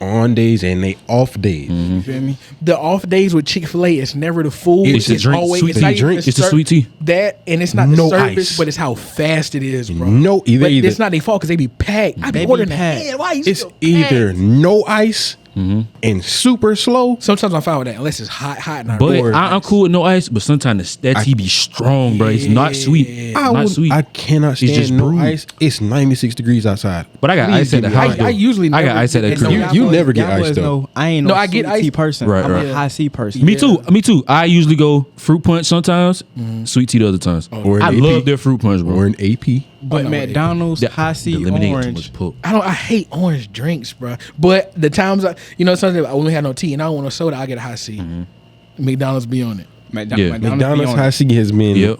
on days and they off days. You feel me? The off days with Chick-fil-A, it's never the food. It's the drink. Sweet tea drink. It's the sweet tea. That and it's not the service, but it's how fast it is, bro. Either. It's not their fault because they be packed. I be ordering ahead. Why you it's either no ice and super slow. Sometimes I'm fine with that unless it's hot and but I'm cool with no ice. But sometimes that tea be strong, bro. It's not sweet. I cannot stand no ice. It's 96 degrees outside. But I got ice at the house. I usually I got ice at the crib. You never get ice though. I ain't no sweet tea person. I'm a high C person. Me too. I usually go fruit punch sometimes, sweet tea the other times. I love their fruit punch, bro. Or an AP. But McDonald's high C orange. I hate orange drinks, bro. But the times sometimes when we have no tea and I don't want no soda, I get a high C. McDonald's be on it. McDonald's high C has been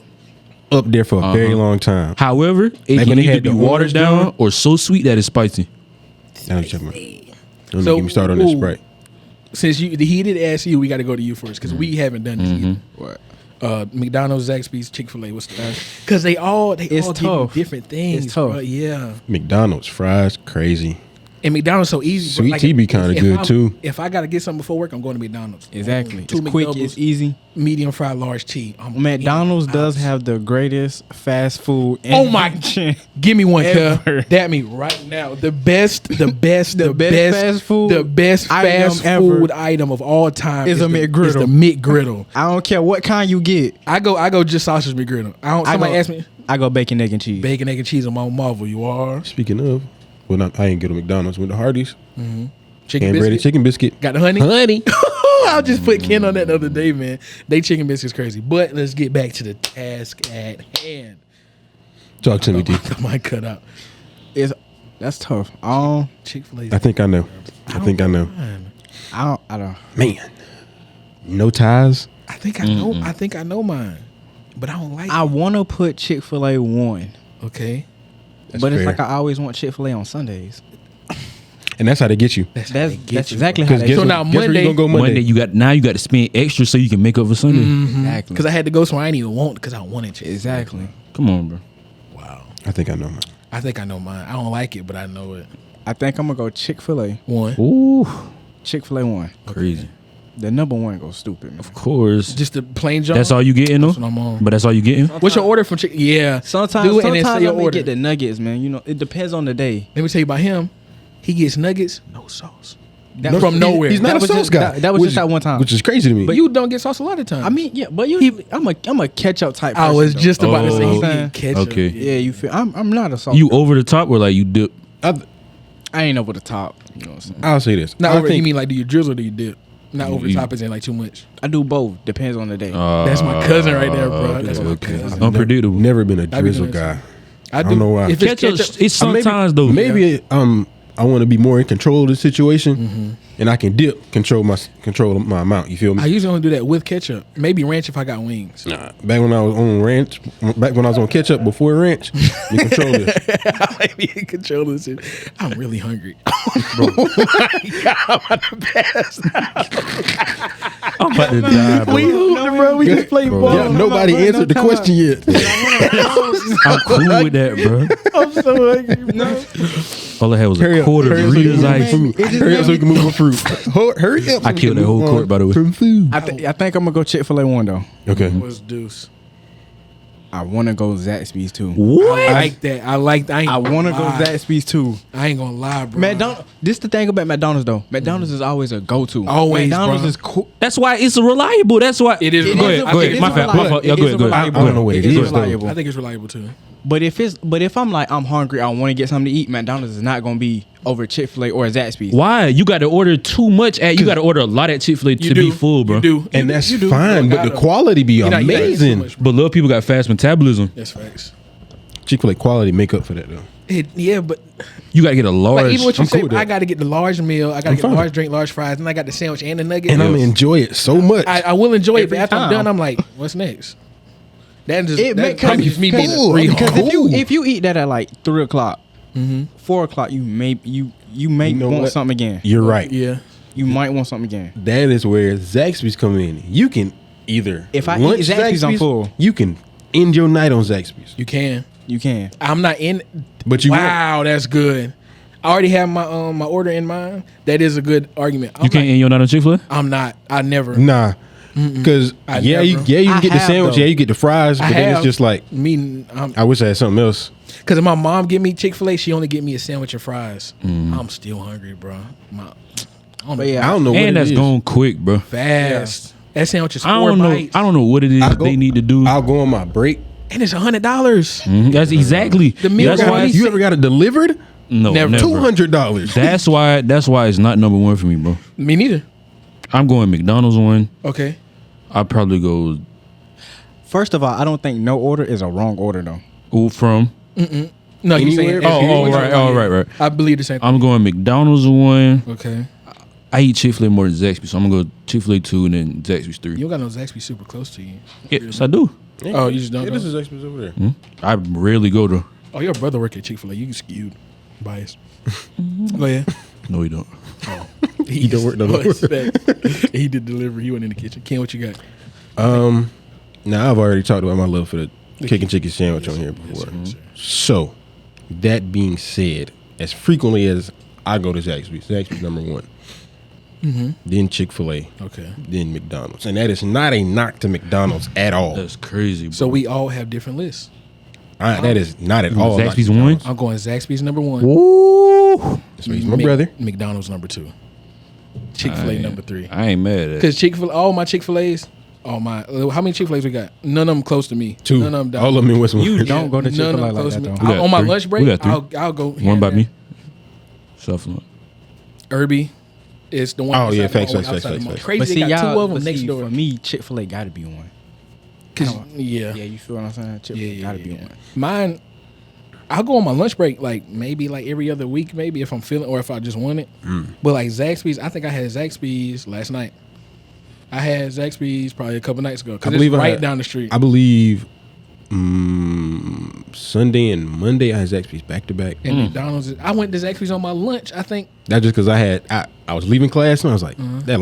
up there for a very long time. However, it can either be watered down or so sweet that it's spicy. Don't get me started on this Sprite. Since he did ask you, we got to go to you first because we haven't done this either. What? McDonald's, Zaxby's, Chick-fil-A. What's the because they all give you different things. It's tough. Bro. Yeah. McDonald's fries crazy. And McDonald's so easy. Sweet tea be kind of good too. If I gotta get something before work, I'm going to McDonald's. Exactly. It's quick. It's easy. Medium fried, large tea. McDonald's does have the greatest fast food. Oh my! Give me one, cuz. That me right now. The best fast food. The best fast food item of all time is a McGriddle. It's the McGriddle. I don't care what kind you get. I go just sausage McGriddle. Somebody ask me. I go bacon, egg, and cheese. Bacon, egg, and cheese on my Marvel. You are. Speaking of. Well, I ain't get a McDonald's. Went to Hardee's. Chicken biscuit. Got the honey. I just put Ken on that the other day, man. They chicken biscuits crazy. But let's get back to the task at hand. Talk to me, D. I might cut out. That's tough. Chick-fil-A. I think I know. I don't. Man, no ties. I think I know. I think I know mine, but I don't like. I want to put Chick-fil-A 1. Okay. But it's like I always want Chick-fil-A on Sundays. And that's how they get you. That's exactly how they get you. So now Monday, you go Monday you got to spend extra so you can make up for Sunday. Exactly. Because I had to go somewhere I didn't even want because I wanted Chick-fil-A. Exactly. Come on, bro. Wow. I think I know mine. I think I know mine. I don't like it, but I know it. I think I'm going to go Chick-fil-A 1. Ooh. Chick-fil-A 1. Crazy. The number 1 goes stupid, man. Of course. Just the plain John. That's all you getting, though? That's what I'm on. But that's all you getting? What's your order from Chick? Yeah. Sometimes I may get the nuggets, man. You know, it depends on the day. Let me tell you about him. He gets nuggets, no sauce. From nowhere. He's not a sauce guy. That was just that one time. Which is crazy to me. But you don't get sauce a lot of times. I mean, yeah, but usually I'm a ketchup type person. I was just about to say Oh, he get ketchup. okay. Yeah, you feel I'm not a sauce You guy. over the top or like you dip? I ain't over the top. You know what I'm saying? I'll say this. Not over. You mean like do you drizzle or do you dip? Not over the top is in like too much. I do both. Depends on the day. That's my cousin right there, bro. That's my cousin. Unpredictable. Never been a drizzle guy. I don't know why. If Ketchup, it's sometimes though. Maybe I want to be more in control of the situation, and I can control my amount. You feel me? I usually only do that with ketchup. Maybe ranch if I got wings. Nah, back when I was on ranch, back when I was on ketchup before ranch, you control this. I might be in control of this. I'm really hungry. Bro. I'm about to pass out. I'm about to die, bro. We hooped, bro. We just played ball. Yeah, nobody answered the question yet. I'm cool with that, bro. I'm so hungry, bro. All I had was a quarter of Rita's ice. Hurry up so we can move on fruit. Hurry up. I killed that whole quart, by the way. From food. I think I'm gonna go Chick-fil-A 1 though. Okay. What's deuce? I want to go Zaxby's 2. What? I like that. I want to go Zaxby's 2. I ain't gonna lie, bro. This the thing about McDonald's though. McDonald's is always a go-to. Always, McDonald's bro. is cool. That's why it's reliable. That's why it is. Go ahead. My fault. Yeah, go ahead. I don't know what it is. Reliable. I think it's reliable too. But if I'm like I'm hungry, I want to get something to eat. McDonald's is not gonna be over Chick-fil-A or Zaxby's. Why? You got to order too much. You got to order a lot at Chick-fil-A to be full, bro. You do. And that's fine, but the quality be amazing. But little people got fast metabolism. That's facts. Chick-fil-A quality make up for that though. Yeah, but you got to get a large. like even what you say, cool I got to get the large meal. I got to get the large drink, large fries, and I got the sandwich and the nugget. And I'm gonna enjoy it so much. I will enjoy it, but after time. I'm done, I'm like, what's next? That just Because me being if you eat that at like 3 o'clock, 4 o'clock, you may want something again. You're right. Yeah. You might want something again. That is where Zaxby's come in. You can either if I lunch eat Zaxby's, I'm full. You can end your night on Zaxby's. You can. I'm not in. But you wow, that's good. I already have my my order in mind. That is a good argument. You can't end your night on Chick-fil-A? I'm not. I never. Nah. Because you can get the sandwich, you get the fries, but then it's just like I wish I had something else. Because if my mom give me Chick-fil-A, she only give me a sandwich and fries. I'm still hungry, bro. I don't know what and it that's is. going quick, bro. Fast. That sandwich is 4 I don't bites. know. I don't know what it is they need to do. I'll go on my break. And it's $100. That's exactly the meal. That's why you ever got it delivered? No, never. $200. That's why it's not number one for me, bro. Me neither. I'm going McDonald's 1. Okay. I'd probably go. First of all, I don't think no order is a wrong order though. Who from? No, you saying? Right. I believe the same thing. I'm going McDonald's 1. Okay. I eat Chick-fil-A more than Zaxby's, so I'm gonna go Chick-fil-A 2 and then Zaxby's 3. You don't got no Zaxby super close to you. Yes, I do. Oh, you just don't. This is Zaxby's over there. I rarely go to. Oh, your brother work at Chick-fil-A. You skewed, biased. Go ahead. No, you don't. Oh, He don't work no more. He did delivery. He went in the kitchen. Ken, what you got? Now I've already talked about my love for the chicken sandwich on here before. Yes, sir. So, that being said, as frequently as I go to Zaxby's number one. Then Chick-fil-A. Okay. Then McDonald's. And that is not a knock to McDonald's at all. That's crazy, bro. So we all have different lists. That is not at all. Zaxby's one? I'm going Zaxby's number one. Woo! So he's my brother. McDonald's number two. Chick-fil-A number three. I ain't mad at it. Because all my Chick-fil-A's, how many Chick-fil-A's we got? None of them close to me. 2. None of them down. All of them in Westmore. You don't go to Chick-fil-A None of them like close that, to me. though. On my 3. lunch break, We got 3. I'll go. One by me. Shuffling. Irby is the one. Oh, yeah, outside facts. the mall. Facts. Crazy, But they see, got y'all, two of them next for door. me, Chick-fil-A got to be one. Yeah. Yeah, you feel what I'm saying? Chick-fil-A got to be one. Mine, I'll go on my lunch break maybe every other week, maybe if I'm feeling or if I just want it. But like Zaxby's, I think I had Zaxby's last night. I had Zaxby's probably a couple nights ago because it's right down the street. I believe Sunday and Monday I had Zaxby's back to back. And McDonald's. I went to Zaxby's on my lunch. I think That's just because I was leaving class and I was like,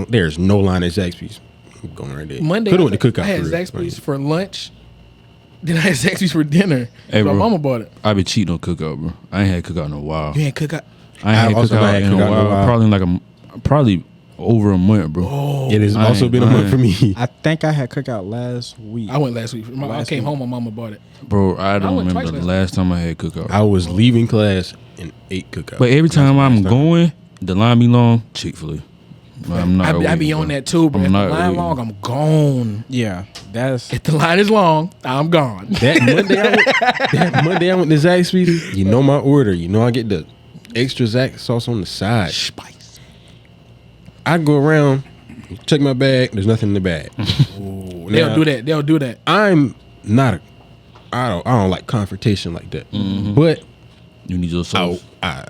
there's no line at Zaxby's. I'm going right there. Monday Could have went to Cookout. I had for real. Zaxby's for lunch. Then I had Zaxby's for dinner. Hey, My bro. mama bought it. I been cheating on Cookout, bro. I ain't had Cookout in a while. You ain't Cookout. I ain't had Cookout in a while. Probably over a month, bro. It has also been a month for me. I think I had Cookout last week. I went last week. I came home. My mama bought it. Bro, I don't went remember twice the last time I had Cookout. I was leaving class and ate Cookout. But every time I'm going, the line be long, Chick-fil-A. I'm not. I be on that too, but if the line long, I'm gone. Yeah, that's. If the line is long, I'm gone. That Monday I went to Zaxby's. You know my order. You know I get the extra Zax sauce on the side. Spice. I go around, check my bag. There's nothing in the bag. They'll do that. They'll do that. I'm not I don't like confrontation like that. But You need your sauce. I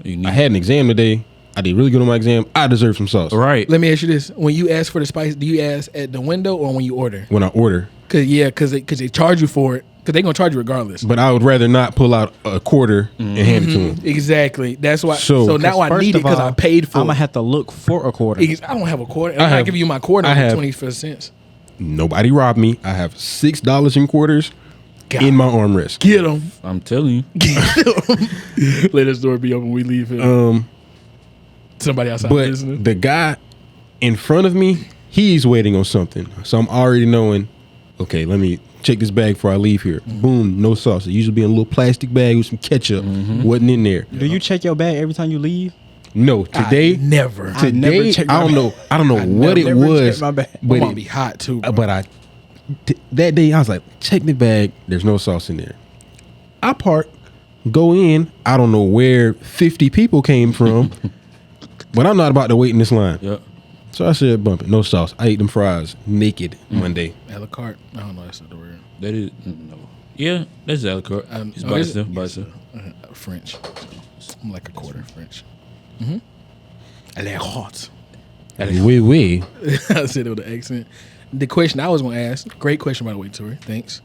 had an exam today. I did really good on my exam. I deserve some sauce. Right. Let me ask you this: when you ask for the spice, do you ask at the window or when you order? When I order. Because they charge you for it. Because they're gonna charge you regardless. But I would rather not pull out a quarter and hand it to them. Exactly. That's why. So So now I need it because I paid for I'm gonna it. have to look for a quarter. I don't have a quarter. I'm not giving you my quarter. I have- 25 cents. Nobody robbed me. I have $6 in quarters God. in my armrest. Get them. I'm telling you. Let this door be open. We leave here. Somebody outside But listening. the guy in front of me, he's waiting on something. So I'm already knowing, okay, let me check this bag before I leave here. Boom, no sauce. It usually be in a little plastic bag with some ketchup. Wasn't in there. Do you check your bag every time you leave? No, today, Never. today, check I my don't bag. know. I don't know what it never was. check my bag. But But it might it, be hot too. Bro. but that day I was like, check the bag. There's no sauce in there. I park, go in. I don't know where 50 people came from, but I'm not about to wait in this line. Yep. So I said, bump it, no sauce. I ate them fries naked Monday. a la carte. I don't know. That's not the word. That is no. Yeah, that's a la carte. It's by is it? itself. By itself. French. I'm like a quarter French. A la carte. Oui. I said it with an accent. The question I was going to ask, great question by the way, Torrey. Thanks.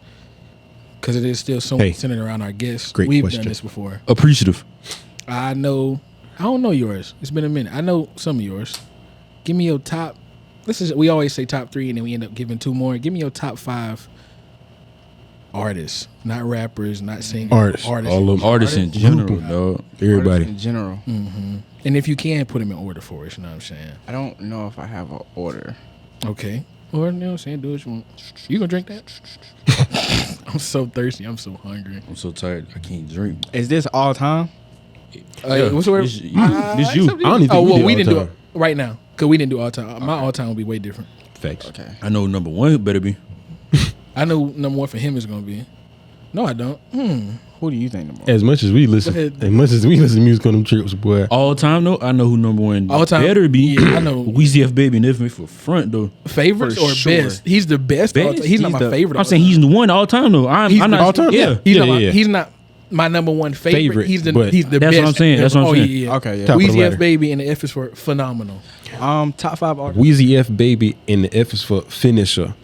Because it is still so centered around our guests. Great We've question. done this before. Appreciative. I don't know yours. It's been a minute. I know some of yours. Give me your top. We always say top 3 and then we end up giving 2 more. Give me your top 5 artists, not rappers, not singers. Artists. All of them. Artists in general, dog. Everybody. In general. And if you can, put them in order for us. You know what I'm saying? I don't know if I have an order. Okay. Or, you know what I'm saying? Do what you want. You gonna drink that? I'm so thirsty. I'm so hungry. I'm so tired. I can't drink. Is this all time? What's the word? This you. I don't even think well, we we did didn't do all it right now. Because we didn't do all time. My all time will be way different. Facts. Okay. I know number 1 better be. I know number 1 for him is gonna be. No, I don't. Who do you think the most? As much as we listen to music on them trips, boy. All time though, I know who number 1 All time? better be. Yeah, I know. Weezy F Baby and F for front though. Favorites For or sure. best? He's the best. Best? All time. He's not He's my the- favorite. I'm saying he's the one all time though. I'm the not all time? Yeah. He's not. Yeah. He's not my number 1 favorite. He's the but best. that's what I'm saying. That's what I'm saying. Yeah. Okay, yeah. Top of the Weezy ladder. F Baby and the F is for phenomenal. Top 5 artists. Weezy F Baby and the F is for finisher.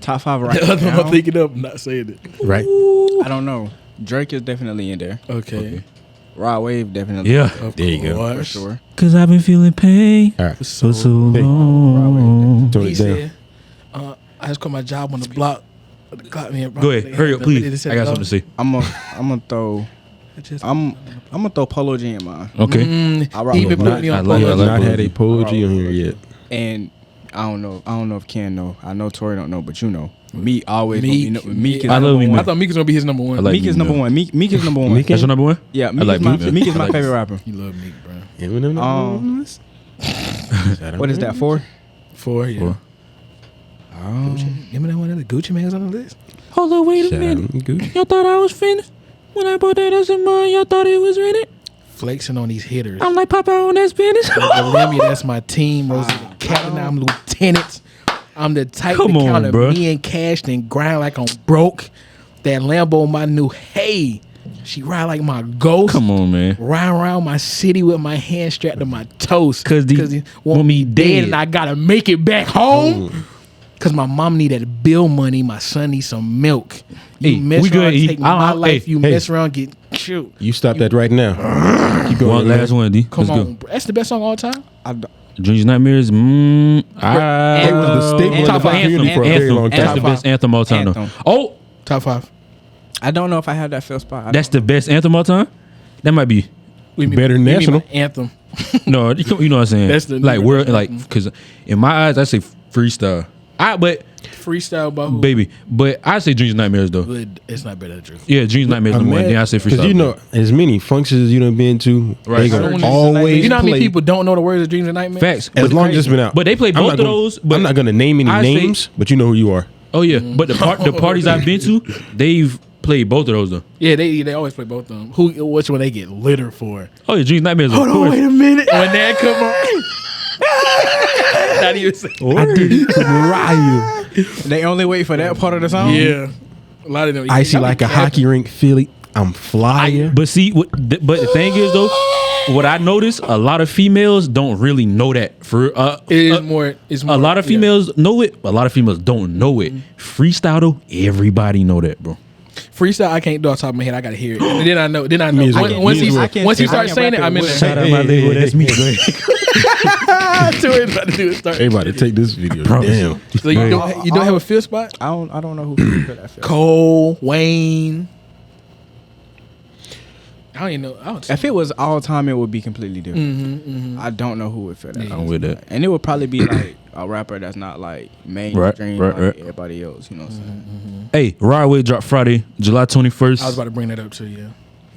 Top 5 right The other one now. I'm thinking of, I'm not saying it. Right. I don't know. Drake is definitely in there. Okay. Rod Wave definitely. Yeah. Of There you go. course. For sure. Cause I've been feeling pain All right. for so Hey. long. Tone He it down. said, I just quit my job on the block. The clock man, bro. Go ahead, hurry up, please. I got something to say. I'm gonna throw. I'm gonna throw Polo G in mine. Okay. I rock He with been Polo putting me I on like We it. have Polo. not had a Polo I G on rock here yet. And I don't know if Ken know. I know Torrey don't know, but you know. Meek always Meek. gonna be Meek is I love number Meek. I one. thought Meek was gonna be his number one. I like Meek is Meek, number man. one. Meek is number one. Meek That's your number one? Yeah, Meek like is my Meek, man. Meek is I my like favorite Meek. rapper. You love Meek, bro. What is that for? 4, yeah. 4. Give me that one of the Gucci Mane's on the list. Hold on, wait a Shout minute. out to Gucci. Y'all thought I was finished? When I bought that ass in mine, y'all thought it was ready? Flexing on these hitters. I'm like Papa on that Spanish. Lemmy, that's my team. Rosie the captain. I'm lieutenant. I'm the type Come to on, count a bruh. me and cash and grind like I'm broke. That Lambo, my new hey. She ride like my ghost. Come on, man. Ride around my city with my hand strapped to my toes. 'Cause he want me dead and I gotta make it back home. Cause my mom need that bill money. My son needs some milk. You Hey, mess we around, good, E. take my life. Hey, you hey. mess around, get killed. You stop that right now. Keep going. One man. last one, D. Come Let's on, go. bro. That's the best song of all time. Dreams, Nightmares. It was the staple in the Top black five. community for a very long That's time. the best anthem all time. Anthem. Though. Oh, Top 5. I don't know if I have that fifth spot. that's the best anthem all time? That might be. Better than national. Anthem. No, you know what I'm saying? That's the like new we're version. like because in my eyes I say freestyle. But Freestyle by who? baby, but I say Dreams, Nightmares though. But it's not better than Drew. Yeah, Dreams, Nightmares number one. Then I say freestyle. Because you know, as many functions as you done been to, Right. they gonna Dreams always You know how many play. people don't know the words of Dreams and Nightmares? Facts. As But long as it's been out. But they play I'm both not of gonna- those. But I'm not gonna name any I say- names, but you know who you are. Oh yeah, but the parties I've been to, they've played both of those though. Yeah, they always play both of them. Which one they get litter for? Oh yeah, Dreams, Nightmares. Hold of on, course. wait a minute. When that come on. Not even say. I did right. They only wait for that part of the song. Yeah. A lot of them. Icy like a hockey rink, Philly. I'm flyer. But see, but the thing is though, what I noticed, a lot of females don't really know that. For It is more. It's more. a lot of females know it, a lot of females don't know it. Freestyle though, everybody know that, bro. Freestyle, I can't do off the top of my head. I gotta hear it. And then I know. Me as well. Once Me as well. he I starts can saying rap it, I it miss with- it. Shout out my label, that's me. Two is about to do is start. Everybody take this video. Promise. Damn. So you don't have a fifth spot? I don't know who can put that fifth. Cole, Wayne. I don't even know. I don't. If it was all time, it would be completely different. I don't know who would fit that. I'm with that. And it would probably be like a rapper that's not like mainstream Right, like right. everybody else. You know what I'm saying? Hey, Rod Wave dropped Friday, July 21st. I was about to bring that up too. Yeah,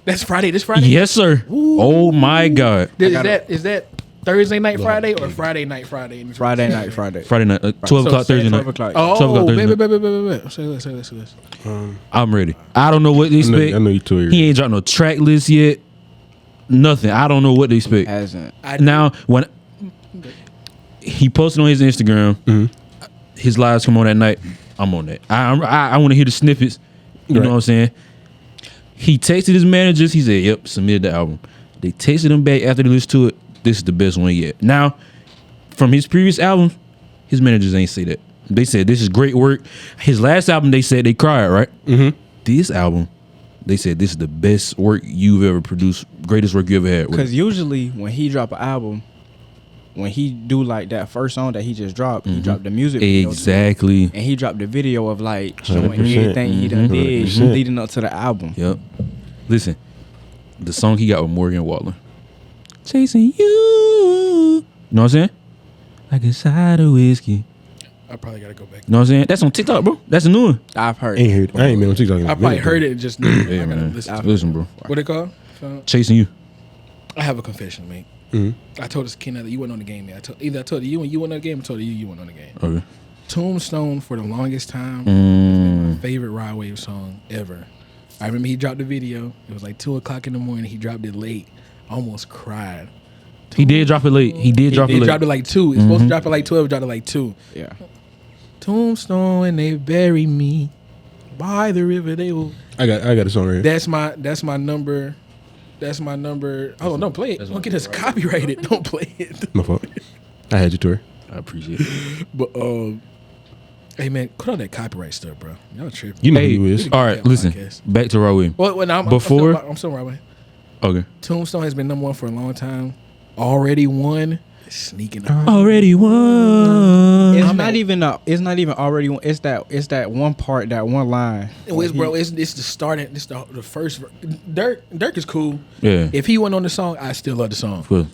that's Friday. This Friday. Yes, sir. Oh my God. Is that Thursday night Friday or Friday night Friday? Friday night, Friday. Friday night, 12 o'clock say Thursday 12 night. o'clock. 12 o'clock Oh, Thursday baby. Say this. I'm ready. I don't know what they I expect. know you two. He ain't dropped no track list yet. Nothing. I don't know what they expect. Hasn't. Now, when he posted on his Instagram, his lives come on that night. I'm on that. I want to hear the snippets. You Right. know what I'm saying? He texted his managers. He said, "Yep, submitted the album." They texted him back after they listened to it. This is the best one yet. Now, from his previous album, his managers ain't say that. They said this is great work. His last album, they said they cried. Right. Mm-hmm. This album, they said this is the best work you've ever produced, greatest work you ever had. Because usually when he drop an album, when he do like that first song that he just dropped, he dropped the music video to it. Exactly. And he dropped the video of like showing 100%. everything he done did 100%. leading up to the album. Yep. Listen, the song he got with Morgan Wallen, "Chasing You." You know what I'm saying? Like a side of whiskey. I probably gotta go back. You know what I'm saying? That's on TikTok, bro. That's a new one. I've heard. Ain't heard. I ain't been on TikTok. in a I probably minute, heard though. it and just. Yeah, I gotta man. listen to it. Listen, bro. What it called? So, Chasing You. I have a confession, mate. I told this kid that you weren't on the game yet. I told you when you went on the game, I told you weren't on the game. Okay. Tombstone for the longest time Mm. my favorite Rod Wave song ever. I remember he dropped the video. It was like 2:00 in the morning. He dropped it late. I almost cried. He did drop it late. He did drop it He late. dropped it like 2. It's supposed to drop it like 12. Dropped it like 2. Yeah. Tombstone and they bury me by the river. They will. I got a song right here. That's my number. That's my number. Oh, don't play it. Don't get us copyrighted. Don't play it. My fault. I had you, Torrey. I appreciate it. But Hey man, cut out that copyright stuff, bro. Y'all tripping. You know who he is. All right, listen. Back to Raw Wave. Well, no, I'm still right way. Okay. Tombstone has been number one for a long time. Already won. Sneaking up. Already won. It's not even already one. It's that one part, that one line. It's the starting. It's the first. Dirk is cool. Yeah. If he wasn't on the song, I still love the song. Cool.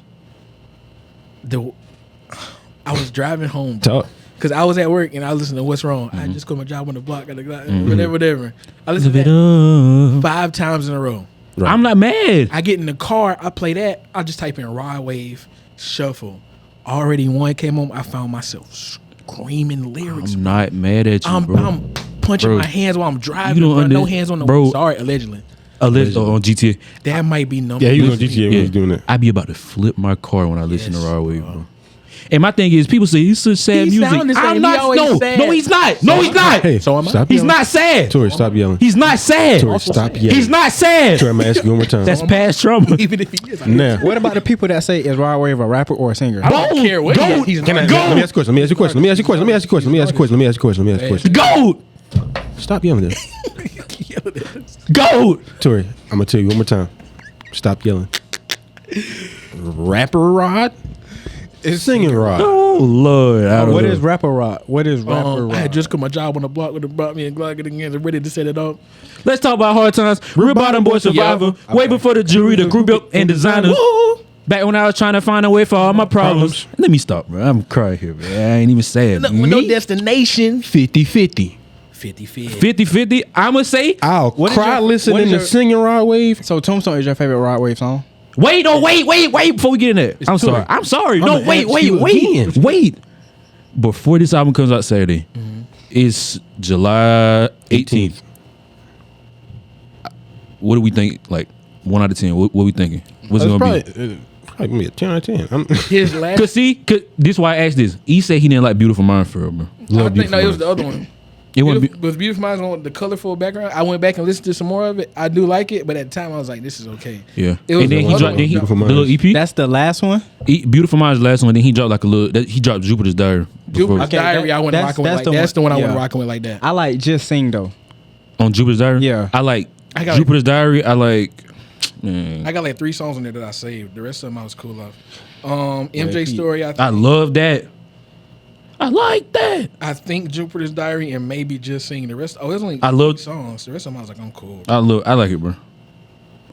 I was driving home. Talk. Because I was at work and I listened to What's Wrong. I just quit my job on the block. Whatever. I listened to that 5 times in a row. Right. I'm not mad. I get in the car. I play that. I just type in Raw Wave Shuffle. Already One came on. I found myself screaming lyrics. I'm not mad at you, bro. I'm punching my hands while I'm driving. You don't no hands on the bro. Sorry, allegedly. On GTA. That might be number. Yeah, he was on GTA when he was doing that. I be about to flip my car when I listen to Raw Wave, bro. And my thing is, people say he's such sad music. I'm not. No, he's not. No, he's not. Hey, so am I? He's not sad. Torrey, stop yelling. He's not sad. Torrey, stop yelling. He's not sad. Torrey, I'm gonna ask you one more time. That's past trauma. Even if he is. Now, What about the people that say is Raw Wave a rapper or a singer? I don't care what he's let me ask you a question. Let me ask you a question. Goat. Stop yelling. Goat. Torrey, I'm gonna tell you one more time. Stop yelling. Rapper Rod? It's singing Rod. Oh Lord. What is rapper rock? What is rapper rock? I had just quit my job on the block when it brought me and Glock it again. Ready to set it up. Let's talk about hard times. Real bottom boy survivor. Yeah. Way before the jury, the group up and designers. Back when I was trying to find a way for all my problems. Let me stop, bro. I'm crying here, man. I ain't even sad. No destination. 50-50. 50-50. 50-50. I'ma say. I'll cry listening to singing Rod Wave. So Tombstone is your favorite Raw Wave song? Wait before we get in there. I'm sorry. No, wait. Before this album comes out Saturday, it's July 18th. What do we think? Like 1 out of 10. What we thinking? What's it gonna be? Probably gonna be a 10 out of 10. His last. Cause this is why I asked this. He said he didn't like Beautiful Mind for real, bro. I think it was the other one. It was Beautiful Minds on the colorful background. I went back and listened to some more of it. I do like it, but at the time I was like, "This is okay." Yeah. It was and then he dropped the little EP. That's the last one. Beautiful Mind's the last one. Then he dropped like a little. He dropped Jupiter's Diary. Jupiter's Diary. I wasn't rocking with like that. That's the one I wasn't rocking with like that. I like Just Sing though. On Jupiter's Diary. Yeah. I like Jupiter's Diary. I like. I got like 3 songs on there that I saved. The rest of them I was cool of. MJ Story. I love that. I like that. I think Jupiter's Diary and maybe Just Sing. The rest. It's only I love songs. The rest of them I was like, I'm cool. I like it, bro.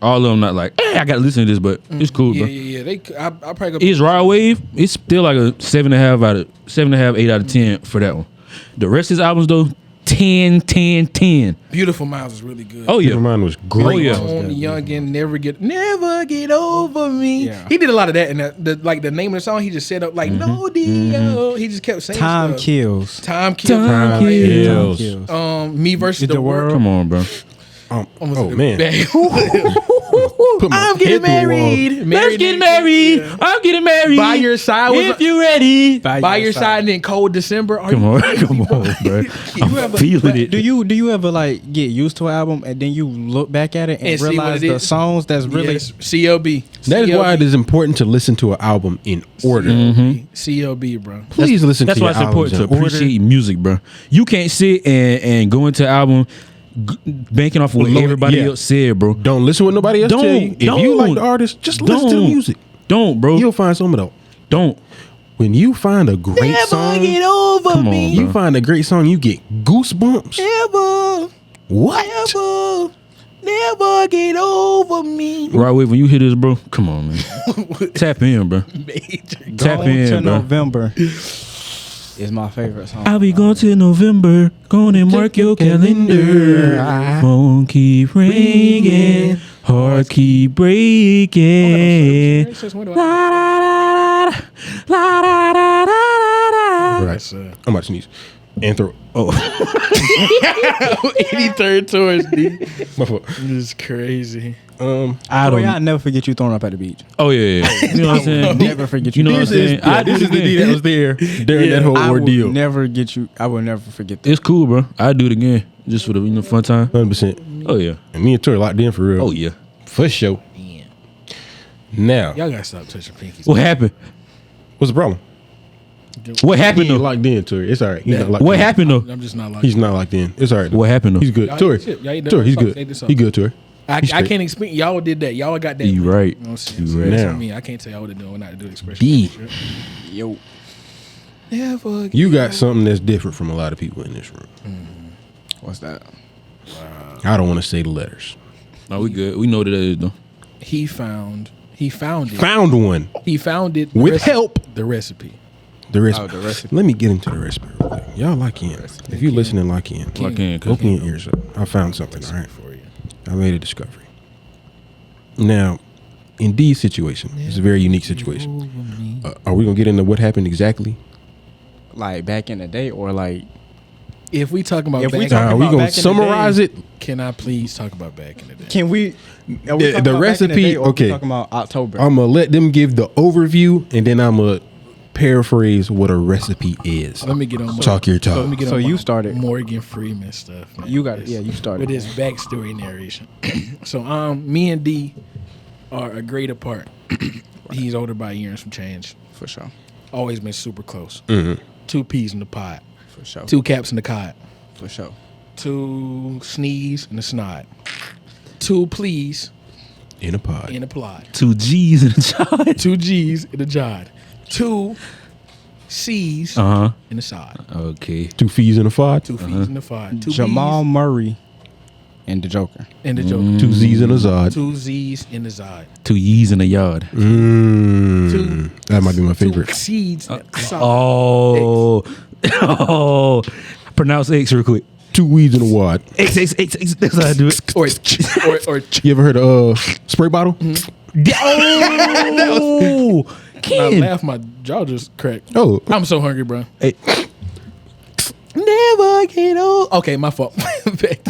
All of them not like, hey, I gotta listen to this, but it's cool, bro. Yeah. I probably go. It's Raw Wave. It's still like a 7.5, 8 out of 10 for that one. The rest of his albums though, 10. Beautiful Minds was really good. Oh yeah, Mine was great. Oh yeah. On the Youngin, never get over me. Yeah. He did a lot of that, and the name of the song he just set up like no Dio. He just kept saying Time stuff. kills. Time kills. Me versus the world. Come on, bro. Man. I'm getting married. Let's get married. Yeah. I'm getting married. By your side. If you ready. By your side and then Cold December. Come on, bro. I'm feeling it. Do you ever like get used to an album and then you look back at it and realize the songs that's really CLB. That is why it is important to listen to an album in order. CLB, bro. Please listen to your albums. That's why it's important to appreciate music, bro. You can't sit and go into an album banking off what everybody else said, bro. Don't listen to what nobody else tell you. If you like the artist, just listen to the music. Don't, bro. You'll find some of those. Don't. When you find a great song, get over me. You find a great song, you get goosebumps. Never. What? Never get over me. Right, wait, when you hear this, bro, come on, man. Tap in, bro. Tap in, bro. November is my favorite song. I'll be going to November. Go on and mark your calendar. Phone keep ringing. Heart keep breaking. Right. I'm about to sneeze. And throw. Oh. 83rd tours, dude. My fault. This is crazy. I'll never forget you throwing up at the beach. Oh, yeah. You know what I'm saying? Never forget you. You know what I'm saying? This is the D that was there during that whole ordeal. I will never forget that. It's cool, bro. I'll do it again. Just for the fun time. 100%. Oh, yeah. And me and Torrey locked in for real. Oh, yeah. For sure. Yeah. Now. Y'all gotta stop touching pinkies. What happened? What's the problem? What happened He ain't though? locked in, Torrey. It's all right. He's not locked What in. happened though? I'm just not like. He's not locked in. It's all right. What happened though? He's good. Y'all Torrey. eat shit. Y'all eat Torrey, he's sauce. good. Ate the sauce. He good, Torrey. I He's straight. can't explain. Y'all did that. Y'all got that. You right. You know what I'm saying? You So right. that's Now. on me. I can't tell y'all what to do. Not to do the expression. D. Yo. Never. You got something that's different from a lot of people in this room. What's that? I don't want to say the letters. No, we good. We know what it is though. He found it. Found one He found it with help. The recipe. The recipe. Oh, the recipe. Let me get into the recipe real quick. Y'all lock in. If you listening, lock in. Lock in, cuz. Open your ears up. I found something. All right. For you. I made a discovery. Now, in D's situation, it's a very unique situation. Are we gonna get into what happened exactly? Like back in the day, or like If we talking about If we back, talking Are we about gonna back in the summarize day. it? can I please talk about back in the day? can we? Are The we talking about back in recipe, day, or okay. We talking about October. I'm gonna let them give the overview, and then I'm gonna paraphrase what a recipe is. Let me get on. Talk your talk. Let me get So on you my started. Morgan Freeman stuff. Man. You got it. Yeah, you started. with his backstory narration. So me and D are a grade apart. He's older by a year and some change. For sure. Always been super close. Mm-hmm. 2 peas in the pot. For sure. 2 caps in the cot. For sure. 2 sneeze in the snot. 2 please In a pod. in the plot. 2 G's in the child. 2 G's in the jod. 2 C's Uh in the sod. huh. Okay. 2 fees in a fod. 2 fees in the fod. 2 Jamal B's Murray and the Joker. in the joker. 2 Z's in a zod. 2 Z's in the zod. 2 Y's in the yard. That might be my 2 favorite. seeds in the sod. Oh. Oh. Pronounce X real quick. 2 weeds in a wad. X. That's how I do it. Or You ever heard of spray bottle? Oh. I Ken. laugh, my jaw just cracked. Oh, I'm so hungry, bro. hey, Never get old. Okay, my fault. back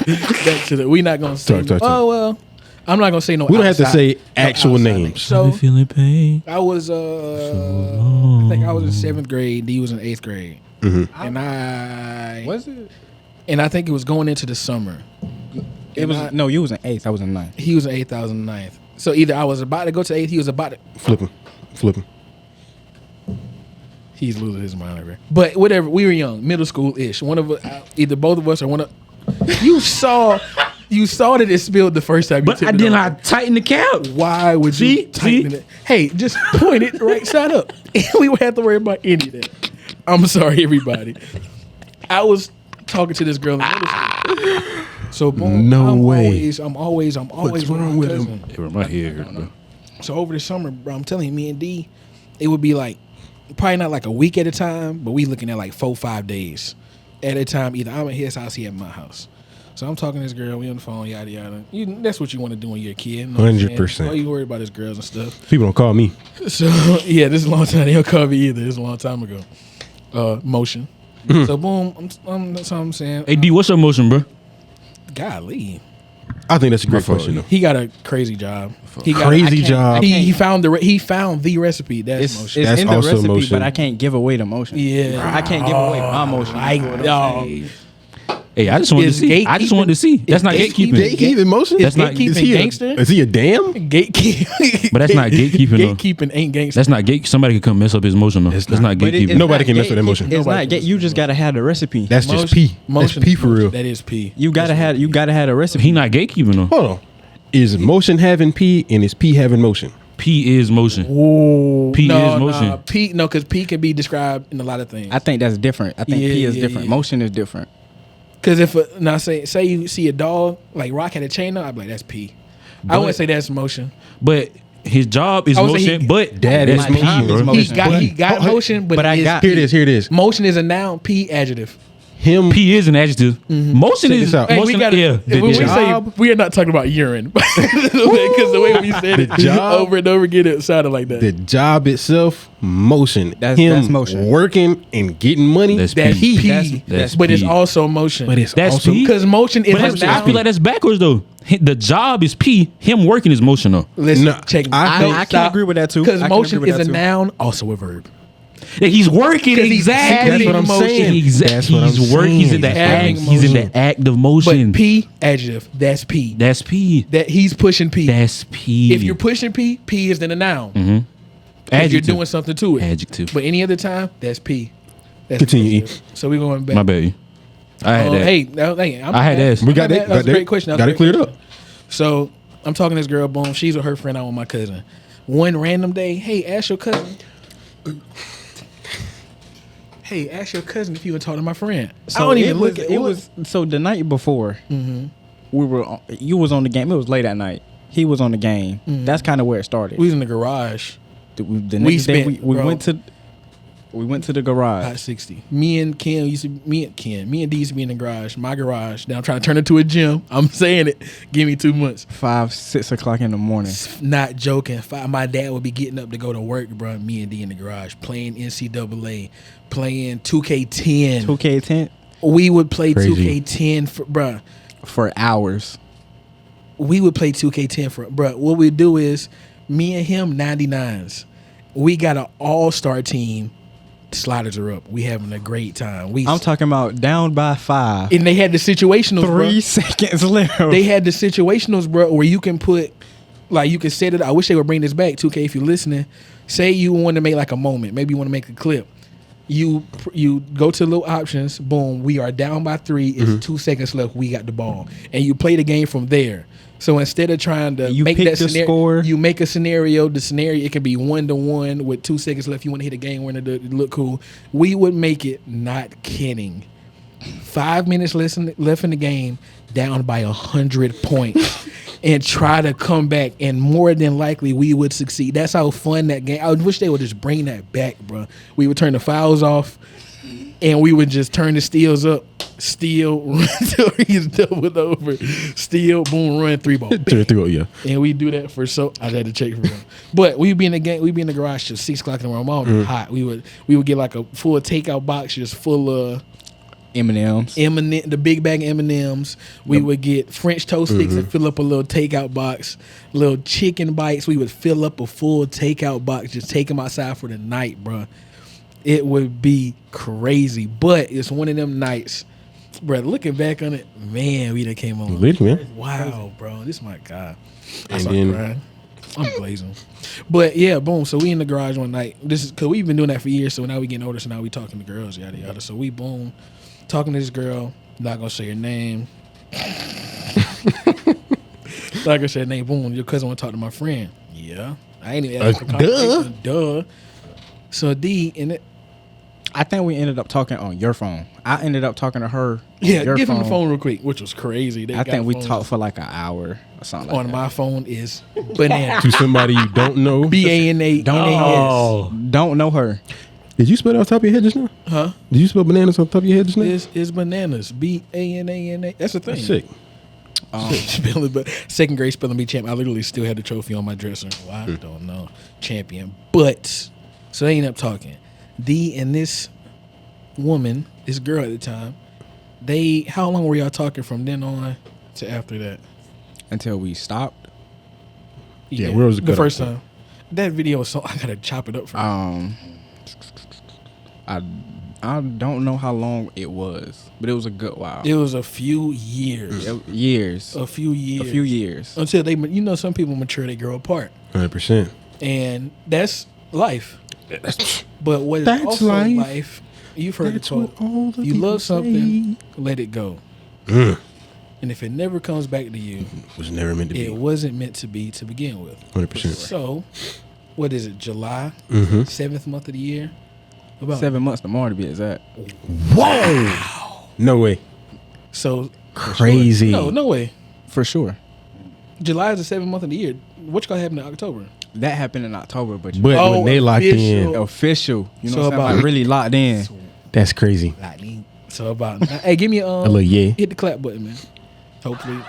to the. We not gonna say. Sorry. Oh well, I'm not gonna say no. we don't have to outside- say actual outside names. So Feeling pain. I was I think I was in 7th grade. D was in 8th grade, and Was it? and I think it was going into the summer. It was no. You was in 8th. I was in 9th. He was in 8th, I was in 9th. So either I was about to go to 8th, he was about to. Flipping. He's losing his mind over here. But whatever, we were young, middle school ish. One of us, either both of us or one of. You saw that it spilled the first time. But you I tipped it didn't. over. I tighten the cap. Why would you See? tighten it? Hey, just point it right side up. We would have to worry about any of that. I'm sorry, everybody. I was talking to this girl in middle school. So boom, No way. I'm always What's wrong with with my cousin. It my hair, bro. So over the summer, bro, I'm telling you, me and D, it would be like probably not like a week at a time, but we looking at like 4-5 days at a time. Either I'm at his house, he at my house. So I'm talking to this girl, we on the phone, yada yada. That's what you want to do when you're a kid. You know what I'm saying? 100%. All you worry about is girls and stuff. People don't call me. So yeah, this is a long time. They don't call me either. This is a long time ago. Motion. So boom, that's what I'm saying. Hey D, what's your motion, bro? Golly, I think that's a great fault. question, though. he got a crazy job. He got Crazy job. He found the recipe. That's motion. It's That's in the also recipe, motion. but I can't give away the motion. Yeah. I can't give away my motion. Hey, I just wanted to Is see. I just wanted to see. That's not gatekeeping- gatekeeping. Gatekeeping motion? That's not- gatekeeping is he gangster? Is he a dam? Gatekeeping. But that's not gatekeeping, though. Gatekeeping ain't gangster. That's not gate. Somebody could come mess up his motion though. That's not But gatekeeping. Nobody can mess with that motion. It's not get. You just gotta have the recipe. That's just P. That's P for real. That is P. You gotta have the recipe. He not gatekeeping though. Hold on. Is motion having P and is P having motion? P is motion. Ooh, P is motion. P because P can be described in a lot of things. I think that's different. I think Yeah, P is yeah, different. yeah. Motion is different. Because if now say you see a dog like Rock had a chain on, I'd be like that's P. I wouldn't say that's motion. But his job is I would say motion. he- but That that's is P, motion, bro. bro. He got motion, but I it is got- P. Here it is. Motion is a noun. P adjective. Him. P is an adjective. Motion Check is this out. Hey, motion. we gotta, Yeah, when we job- say we are not talking about urine because the way we said it job- over and over again, it sounded like that. The job itself, motion. That's him motion. Working and getting money. That's That's P. P, That's but it's P. also motion. But it's That's also P? because motion is But a that's, I noun. feel like that's backwards though. The job is P. Him working is motion though. Listen, No, check. I can agree with that too. Because I can motion agree with is a that too. noun, also a verb. That he's working 'Cause he's exactly. having That's what I'm motion. saying. That's what He's I'm working. saying. He's in the Having act. He's in motion. the act of motion. But P adjective, that's P. That's P. That he's pushing P. That's P. If you're pushing P, P is then a noun. You're doing something to it. Adjective. But any other time, that's P. That's Continue. So we're going back. My bad. I had that. Hey, I had that. We got that. That was a great question. Got it cleared up. So I'm talking to this girl, boom. She's with her friend. I'm with my cousin. One random day, hey, ask your cousin. Hey, ask your cousin if you would talk to my friend. So I don't even look at it. Was so the night before you was on the game. It was late at night. He was on the game. That's kind of where it started. We was in the garage. The next day we went to the garage. Hot 60. Me and D used to be in the garage, my garage. Now I'm trying to turn it to a gym. I'm saying it. Give me 2 months. 5-6 o'clock in the morning. Not joking. My dad would be getting up to go to work, bro. Me and D in the garage playing NCAA, playing 2K10. 2K10. We would play Crazy. 2K10 for hours. We would play 2K10 bro. What we do is me and him 99s. We got an all-star team. Sliders are up. We having a great time. I'm talking about down by 5. And they had the situationals, 3 seconds left. They had the situationals, bro, where you can put, like, you can set it. I wish they would bring this back, 2K, if you're listening. Say you want to make like a moment. Maybe you want to make a clip. You go to little options. Boom. We are down by 3. It's 2 seconds left. We got the ball, and you play the game from there. So instead of trying to make that scenario, score. You make a scenario. The scenario, it can be 1-1 with 2 seconds left. You want to hit a game winner to look cool. We would make it, not kidding, 5 minutes left in the game, down by 100 points, and try to come back. And more than likely, we would succeed. That's how fun that game. I wish they would just bring that back, bro. We would turn the fouls off, and we would just turn the steals up. Steal, run till he's doubled over. Steal, boom, run, 3-ball. Yeah. And we do that for I had to check for them. But we'd be in the game, we'd be in the garage till 6 o'clock in the morning. Hot. We would get like a full takeout box just full of M&Ms. The big bag of M&Ms. We would get French toast sticks and fill up a little takeout box. Little chicken bites. We would fill up a full takeout box. Just take them outside for the night, bro. It would be crazy. But it's one of them nights. Bro, looking back on it, man, we done came on. Lit, man. Wow, bro. This my God. I And started then- crying. I'm blazing. But yeah, boom. So we in the garage one night. This is because we've been doing that for years. So now we getting older. So now we talking to girls, yada yada. So we boom, talking to this girl. Not gonna say her name. Not gonna say her name. Boom. Your cousin want to talk to my friend. Yeah. I ain't even asked for conversation. Duh. So D and it. I think we ended up talking on your phone. I ended up talking to her. Yeah, your give him the phone real quick, which was crazy. I think we talked for like an hour or something like on that. my phone is banana. To somebody you don't know. BANA. Don't know her. Did you spell it off the top of your head just now? Huh? Did you spell bananas off the top of your head just now? Is bananas. BANANA. That's the thing. That's sick. Spelling, but second grade spelling bee champ. I literally still had the trophy on my dresser. Well, I don't know. Champion. But so they ended up talking. D and this woman, this girl at the time, how long were y'all talking from then on to after that? Until we stopped. Yeah, where was the first time? That video was so I gotta chop it up for I don't know how long it was, but it was a good while. It was a few years. A few years. Until they, some people mature, they grow apart. 100%. And that's life. But what is That's also life. life, you've heard That's it quote, what all the you people love something, say. let it go. And if it never comes back to you, Was never meant to be. it wasn't meant to be to begin with. 100%. So, what is it, July, 7th month of the year? About 7 months tomorrow to be exact. Whoa! No way. So, Crazy. no way. For sure. July is the 7th month of the year. What you gonna happen in October? That happened in October, but But when they locked in, official. You know So what I'm saying? about- Like really locked in. that's crazy. So about hey, give me a A little yeah. hit the clap button, man. Hopefully,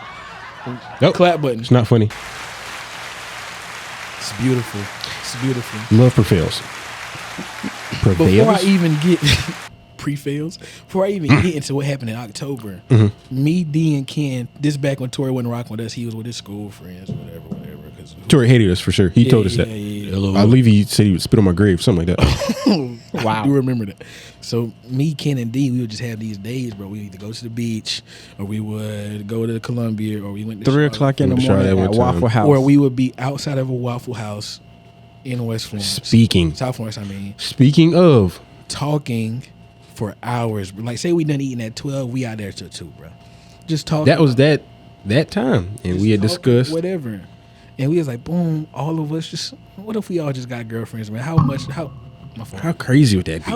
Nope. clap button. It's not funny. It's beautiful. It's beautiful. Love prevails. Before I Prevails? even get pre-fails, before I even get into what happened in October, me, D, and Ken, this back when Torrey wasn't rocking with us, he was with his school friends, whatever. Torrey hated us for sure. He told us that. Yeah. I believe he said he would spit on my grave, something like that. Wow. I do remember that. So me, Ken, and D, we would just have these days, bro. We either go to the beach, or we would go to Columbia, or we went to 3 o'clock in the Charlotte morning one at time. Waffle House. or we would be outside of a Waffle House in West Florence. South Florence, I mean. Speaking of. Talking for hours. Like, say we done eating at 12, we out there till 2, bro. Just talking. That was that time. And we had discussed. Whatever. And we was like, boom, all of us just, what if we all just got girlfriends, man? How crazy would that be?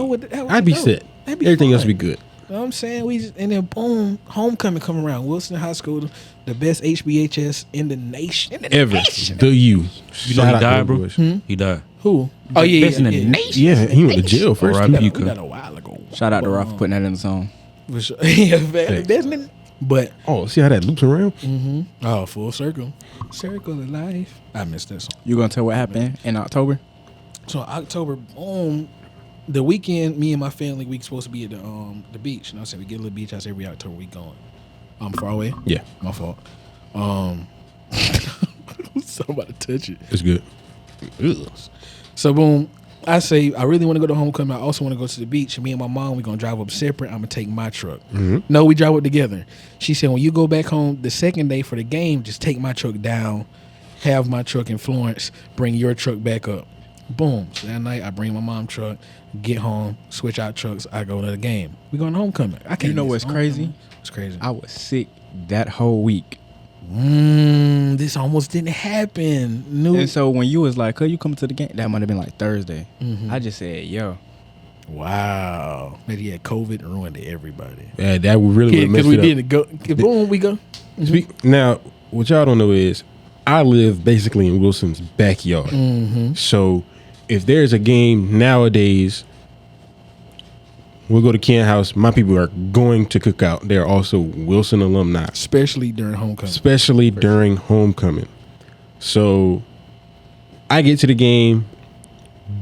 I'd be set. Everything else would be good. You know what I'm saying? And then boom, homecoming come around. Wilson High School, the best HBHS in the nation. Ever. The U. You know he died, bro? He died. Who? Oh, yeah. Best in the nation. Yeah, he went to jail first. We got a while ago. Shout out to Rock for putting that in the song. For sure. Yeah, but. Oh, see how that loops around? Mm-hmm. Oh, full circle. Circle of life. I missed that song. You gonna tell what happened in October? So October, boom. The weekend, me and my family, we supposed to be at the beach. And I said, we get a little beach house every October. We going. Far away? Yeah. My fault. Somebody touch it. It's good. Ugh. So, boom. I say, I really want to go to homecoming. I also want to go to the beach. Me and my mom, we're going to drive up separate. I'm going to take my truck. Mm-hmm. No, we drive up together. She said, when you go back home the second day for the game, just take my truck down, have my truck in Florence, bring your truck back up. Boom. So that night, I bring my mom's truck, get home, switch out trucks, I go to the game. We going to homecoming. I can't. You know what's crazy? It's crazy. I was sick that whole week. This almost didn't happen. And so when you was like, could you come to the game? That might have been like Thursday. Mm-hmm. I just said, yo. Wow. Maybe he had COVID and ruined everybody. Yeah, that would really mess it up. Because we didn't go. Boom, we go. Mm-hmm. Now, what y'all don't know is, I live basically in Wilson's backyard. Mm-hmm. So if there's a game nowadays, we'll go to Kent House. My people are going to cook out. They're also Wilson alumni. Especially during homecoming. Homecoming. So I get to the game.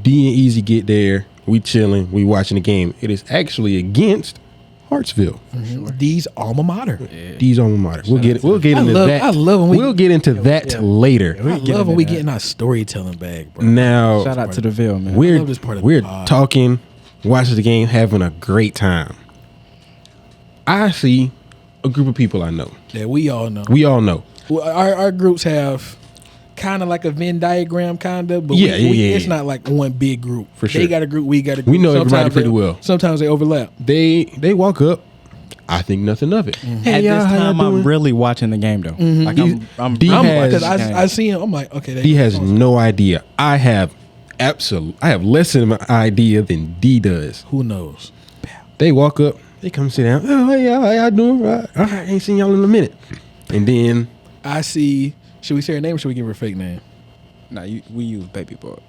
D and Easy get there. We chilling. We watching the game. It is actually against Hartsville. Mm-hmm. D's alma mater. Yeah. D's alma mater. We'll get into that. I love when we'll get into that later. I love when we get in our storytelling bag, bro. Now, shout out to the Ville, man. We're talking, watching the game, having a great time. I see a group of people I know. Yeah, we all know. Well, our groups have kind of like a Venn diagram, kind of, but it's not like one big group. For sure. They got a group, we got a group. We know everybody pretty well. Sometimes they overlap. They walk up. I think nothing of it. Mm-hmm. At this time, I'm really watching the game though. Mm-hmm. Like because I see him. I'm like, okay. D has no idea. I have less of an idea than D does. Who knows? They walk up. They come sit down. Oh, hey, how y'all doing? I ain't seen y'all in a minute. And then I see. Should we say her name or should we give her a fake name? Nah, we use Baby Buck.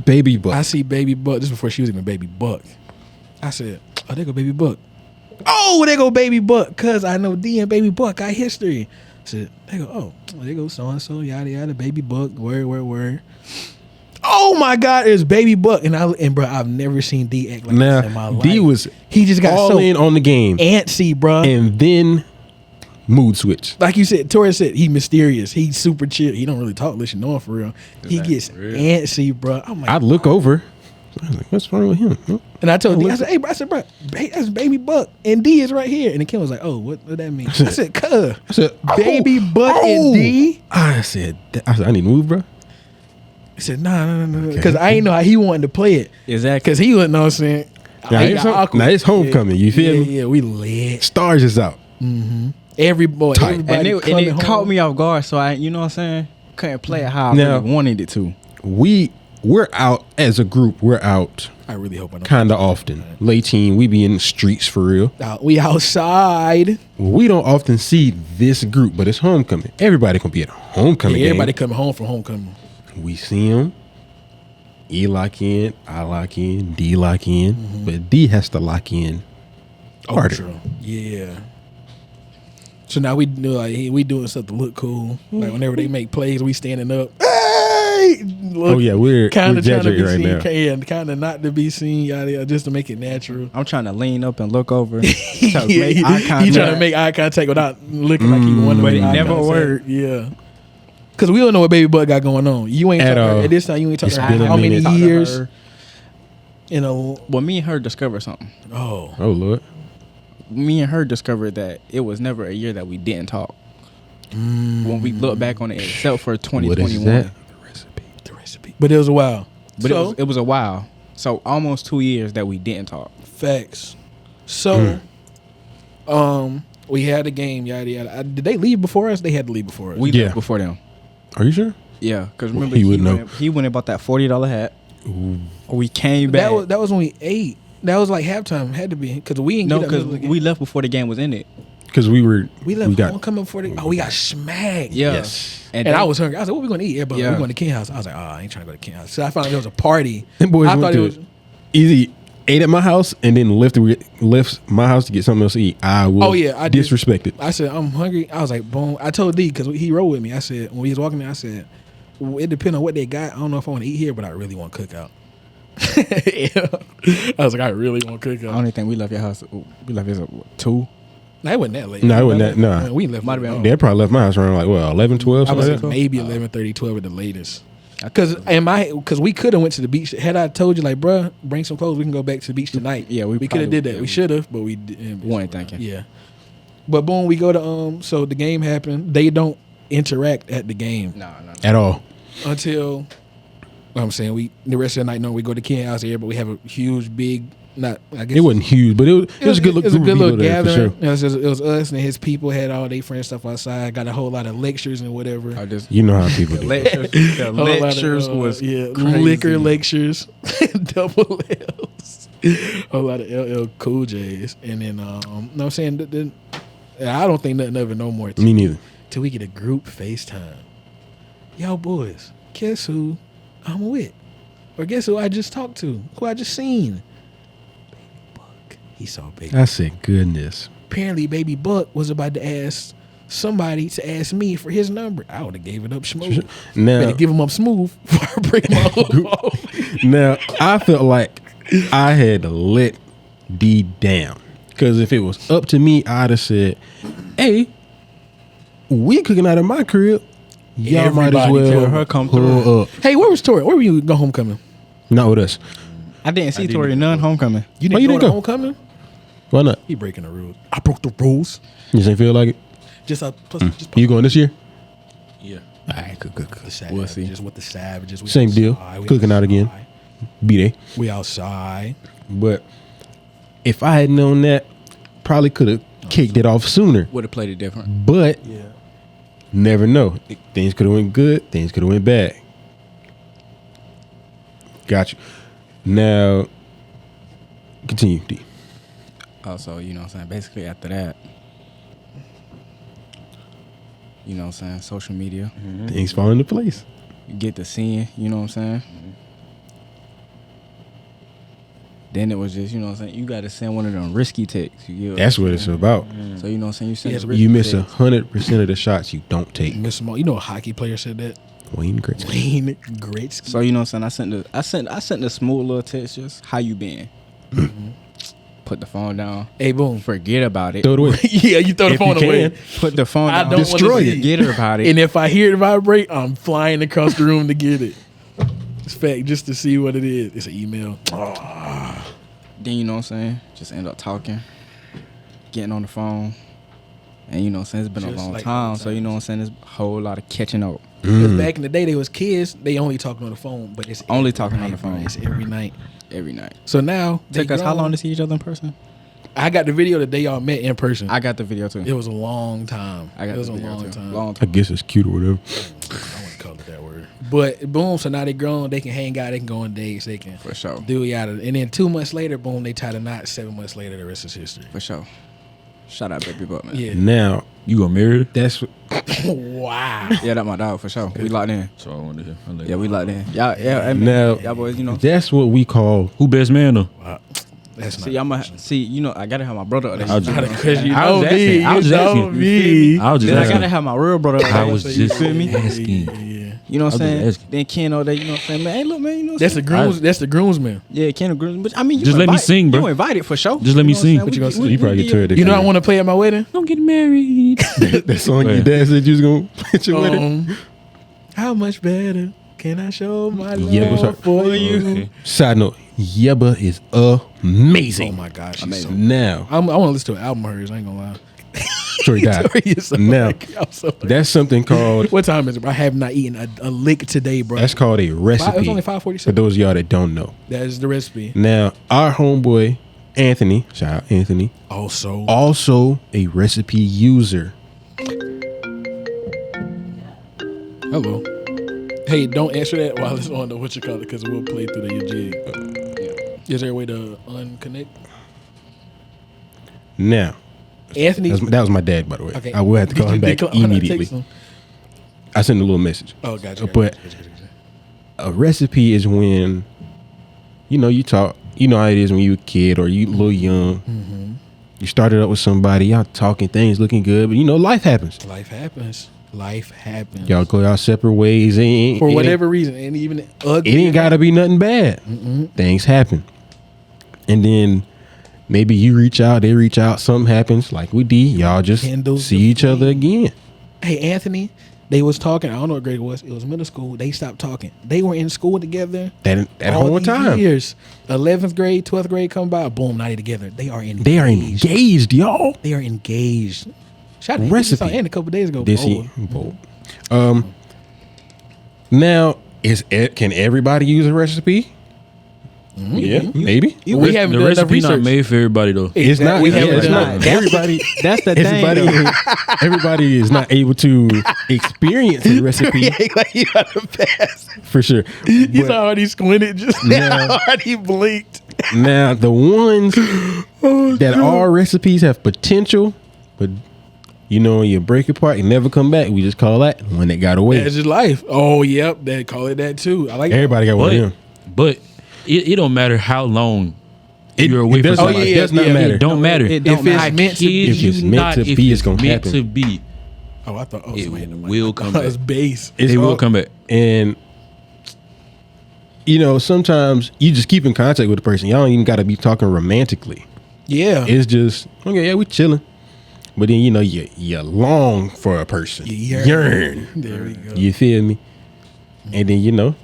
Baby Buck. I see Baby Buck. This is before she was even Baby Buck. I said, oh, there go Baby Buck. Oh, there go Baby Buck. Cause I know D and Baby Buck got history. I said, they go, oh, there go so and so, yada yada, Baby Buck, word. Oh my God, it's Baby Buck. And bro, I've never seen D act like this in my life. D was he just got all in on the game. Antsy, bro. And then mood switch. Like you said, Torrey said, he mysterious. He's super chill. He don't really talk unless you know him for real. He gets antsy, bro. I'm like, I'd look over. I was like, what's wrong with him? And I told D, I said, hey, bro, that's Baby Buck. And D is right here. And the kid was like, oh, what that mean? I said, Baby Buck and D? I said, I need to move, bro. He said, no. Because I ain't know how he wanted to play it. Exactly. Because he wouldn't know what I'm saying. Now it's homecoming. You feel me? Yeah, we lit. Stars is out. Mm-hmm. Everybody and it caught me off guard, so I, you know what I'm saying, couldn't play it how I really wanted it to. We're out as a group. We're out. I really hope I know. Kind of often. Late teen, we be in the streets for real. We outside. We don't often see this group, but it's homecoming. Everybody can be at a homecoming. Yeah, everybody coming home from homecoming. We see them. E lock in, I lock in, D lock in, but D has to lock in harder. Yeah. So now we do we doing stuff to look cool. Like whenever they make plays, we standing up. Hey! Look, we're exaggerating right now. Yeah, kind of not to be seen, yada, just to make it natural. I'm trying to lean up and look over. He trying to make eye contact without looking like he wanted to make eye never contact. word. Yeah. Because we don't know what Baby Buck got going on. You ain't talking at this time. You ain't talking about how many years. Well, me and her discovered something. Oh Lord. Me and her discovered that it was never a year that we didn't talk. When we look back on it, except for 2021. What is that? The recipe. But it was a while. But it was a while. So almost 2 years that we didn't talk. Facts. So, we had a game, yada yada. Did they leave before us? They had to leave before us. We left before them. Are you sure? Yeah, because remember He would know. He went and bought that $40 hat. Ooh. We came back. That was when we ate. That was like halftime. Had to be because we didn't. No, because we left before the game was in it. Because we left homecoming before the. Oh, we got smacked. Yeah. Yes. And I was hungry. I was like, "What we going to eat?" Everybody, we're going to King House. I was like, "Oh, I ain't trying to go to King House." So I found out there was a party. Them boys went to easy. Ate at my house and then left my house to get something else to eat. I was disrespected. I said, I'm hungry. I was like, boom. I told D because he rode with me. I said, when he was walking there, I said, it depends on what they got. I don't know if I want to eat here, but I really want cookout. I was like, I really want cookout. I don't think we left your house. We left yours at 2. No, it wasn't that late. No, it wasn't that. No. We left. They probably left my house around like, 11, 12, I was like like maybe 11:30, 12 at the latest. Because we could have went to the beach. Had I told you like, bruh, bring some clothes, we can go back to the beach tonight. Yeah, we could have did that. We should have, but we didn't. Weren't thinking. Yeah, but boom, we go to so the game happened. They don't interact at the game. No. At all. Until I'm saying the rest of the night. No, we go to Ken House here, but we have a huge big. Not I guess it wasn't huge, but it was a good look. It was a good little gathering. Sure. It was us and his people had all their friends stuff outside. Got a whole lot of lectures and whatever. You know how people do. The lectures was crazy. Liquor lectures, double L's, a whole lot of LL Cool J's, and then know what I'm saying. I don't think nothing of it no more. Me neither. Till we get a group FaceTime. Yo, boys, guess who I'm with, or guess who I just talked to, who I just seen. He saw Baby. I said, goodness. Apparently, Baby Buck was about to ask somebody to ask me for his number. I would have gave it up smooth. Now, better give him up smooth before I break my whole Now, I felt like I had let D down. Because if it was up to me, I'd have said, hey, we cooking out of my crib. Y'all might as well her come pull up. Hey, where was Torrey? Where were you go homecoming? Not with us. I didn't see Torrey none homecoming. You didn't go homecoming? Why not? He breaking the rules. I broke the rules. You just ain't feel like it? Just you going this year? Yeah. All right, good. We'll see. Just with the savages. Same deal. Cooking out again. Be there. We outside. But if I had known that, probably could have kicked it off sooner. Would have played it different. But never know. Things could have went good. Things could have went bad. Got you. Now, continue, D. Also, you know what I'm saying? Basically, after that, you know what I'm saying? Social media. Mm-hmm. Things fall into place. You get to seeing, you know what I'm saying? Mm-hmm. Then it was just, you know what I'm saying? You got to send one of them risky texts. That's what it's about. So, you know what I'm saying? You miss 100% of the shots you don't take. You know a hockey player said that? Wayne Gretzky. So, you know what I'm saying? I sent the smooth little text just, how you been? Mm-hmm. Put the phone down. Hey, boom. Forget about it. Throw it away. Yeah, you throw the phone away. Put the phone down. I don't destroy it. Forget about it. And if I hear it vibrate, I'm flying across the room to get it. It's fact, just to see what it is. It's an email. Then, you know what I'm saying? Just end up talking, getting on the phone. And, you know what I'm saying? It's been a long time. So, you know what I'm saying? There's a whole lot of catching up. Back in the day, they was kids. They only talking on the phone. But it's only talking on the phone. It's every night. Every night. So now, took us how long to see each other in person? I got the video the day y'all met in person. I got the video too. It was a long time. It was a long time. I guess it's cute or whatever. I wouldn't call it that word. But boom, so now they grown. They can hang out. They can go on dates. They can for sure do yada. And then 2 months later, boom, they tie the knot. 7 months later, the rest is history. For sure. Shout out Baby Buck, man. Yeah. Now you gonna marry her? That's wow. Yeah, that's my dog for sure. We locked in. So I wanted to hear. Yeah, we locked in. Yeah. Now y'all boys, you know. That's what we call who best man though. That's see, you know, I gotta have my brother. I was just asking. I was gotta have my real brother. I was just asking. You know what I'm saying? Then Ken all that, you know what I'm saying? Man, hey, look, man, you know what I'm saying? That's the groomsman. Yeah, Ken the groomsman. But I mean, just let me sing, bro. You invited for sure. Just let me sing. What you gonna say? You probably get tired. You know I want to play at my wedding? Don't get married. That song your dad said you was gonna play at your wedding. How much better can I show my love for you? Okay. Side note, Yebba is amazing. Oh my gosh, amazing. Now I want to listen to an album of hers. I ain't gonna lie. Torrey died. Now, that's something called. What time is it, bro? I have not eaten a lick today, bro. That's called a recipe. It was only 5:47. For those of y'all that don't know, that is the recipe. Now, our homeboy Anthony, shout out Anthony, also a recipe user. Hello. Hey, don't answer that while it's on the because we'll play through the jig. Is there a way to unconnect? Now, Anthony, that was my dad, by the way. Okay. I will have to call him back immediately. I sent a little message. Oh, gotcha. But a recipe is when, you talk. You know how it is when you a kid or you a little young. Mm-hmm. You started up with somebody, y'all talking, things looking good, but life happens. Life happens. Y'all go y'all separate ways. For whatever reason, and even ugly. It ain't gotta be nothing bad. Mm-mm. Things happen. And then maybe you reach out, they reach out, something happens, like we did. Y'all just see each other again. Hey, Anthony, they was talking. I don't know what grade it was. It was middle school. They stopped talking. They were in school together. That whole time. Years. 11th grade, 12th grade come by. Boom, now they together. They are engaged. They are engaged, y'all. They are engaged. Shout out recipe. Saw Andy a couple days ago. Bold. Now, can everybody use a recipe? Mm-hmm. Yeah, maybe. We haven't done enough research. Not made for everybody though. It's not. It's not everybody. That's the thing. Everybody is not able to experience the recipe. Like you got to pass. For sure. He's already squinted just now. Already blinked. Now the ones that are recipes have potential, but you break apart and never come back. We just call that one that got away. That's just life. Oh, yep. They call it that too. I like everybody got one of them. But it don't matter how long you're away from somebody. It does not matter. It don't matter. If it's meant to be, it's gonna happen. To be. Oh, I thought it will come back. It's base. It will come back. And sometimes you just keep in contact with the person. Y'all don't even got to be talking romantically. Yeah, it's just okay. Yeah, we chilling. But then you long for a person. You yearn. There we go. You feel me? And then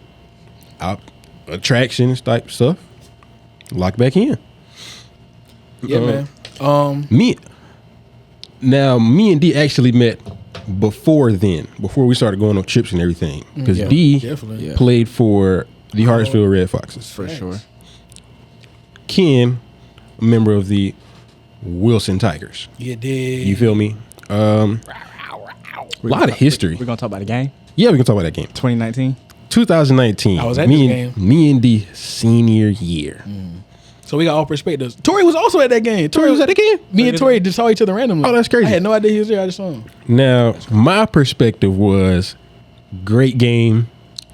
attractions type stuff. Lock back in. Yeah, man. Me and D actually met before we started going on trips and everything. Because D played for the Hartsville Red Foxes. For sure. Ken, a member of the Wilson Tigers. You did. You feel me? A lot of history. We're going to talk about the game? Yeah, we can talk about that game. 2019. I was at this game. Me and D senior year. So we got all perspectives. Torrey was also at that game. Torrey was at the game? Me and Torrey just saw each other randomly. Oh, that's crazy. I had no idea he was there. I just saw him. Now, my perspective was great game.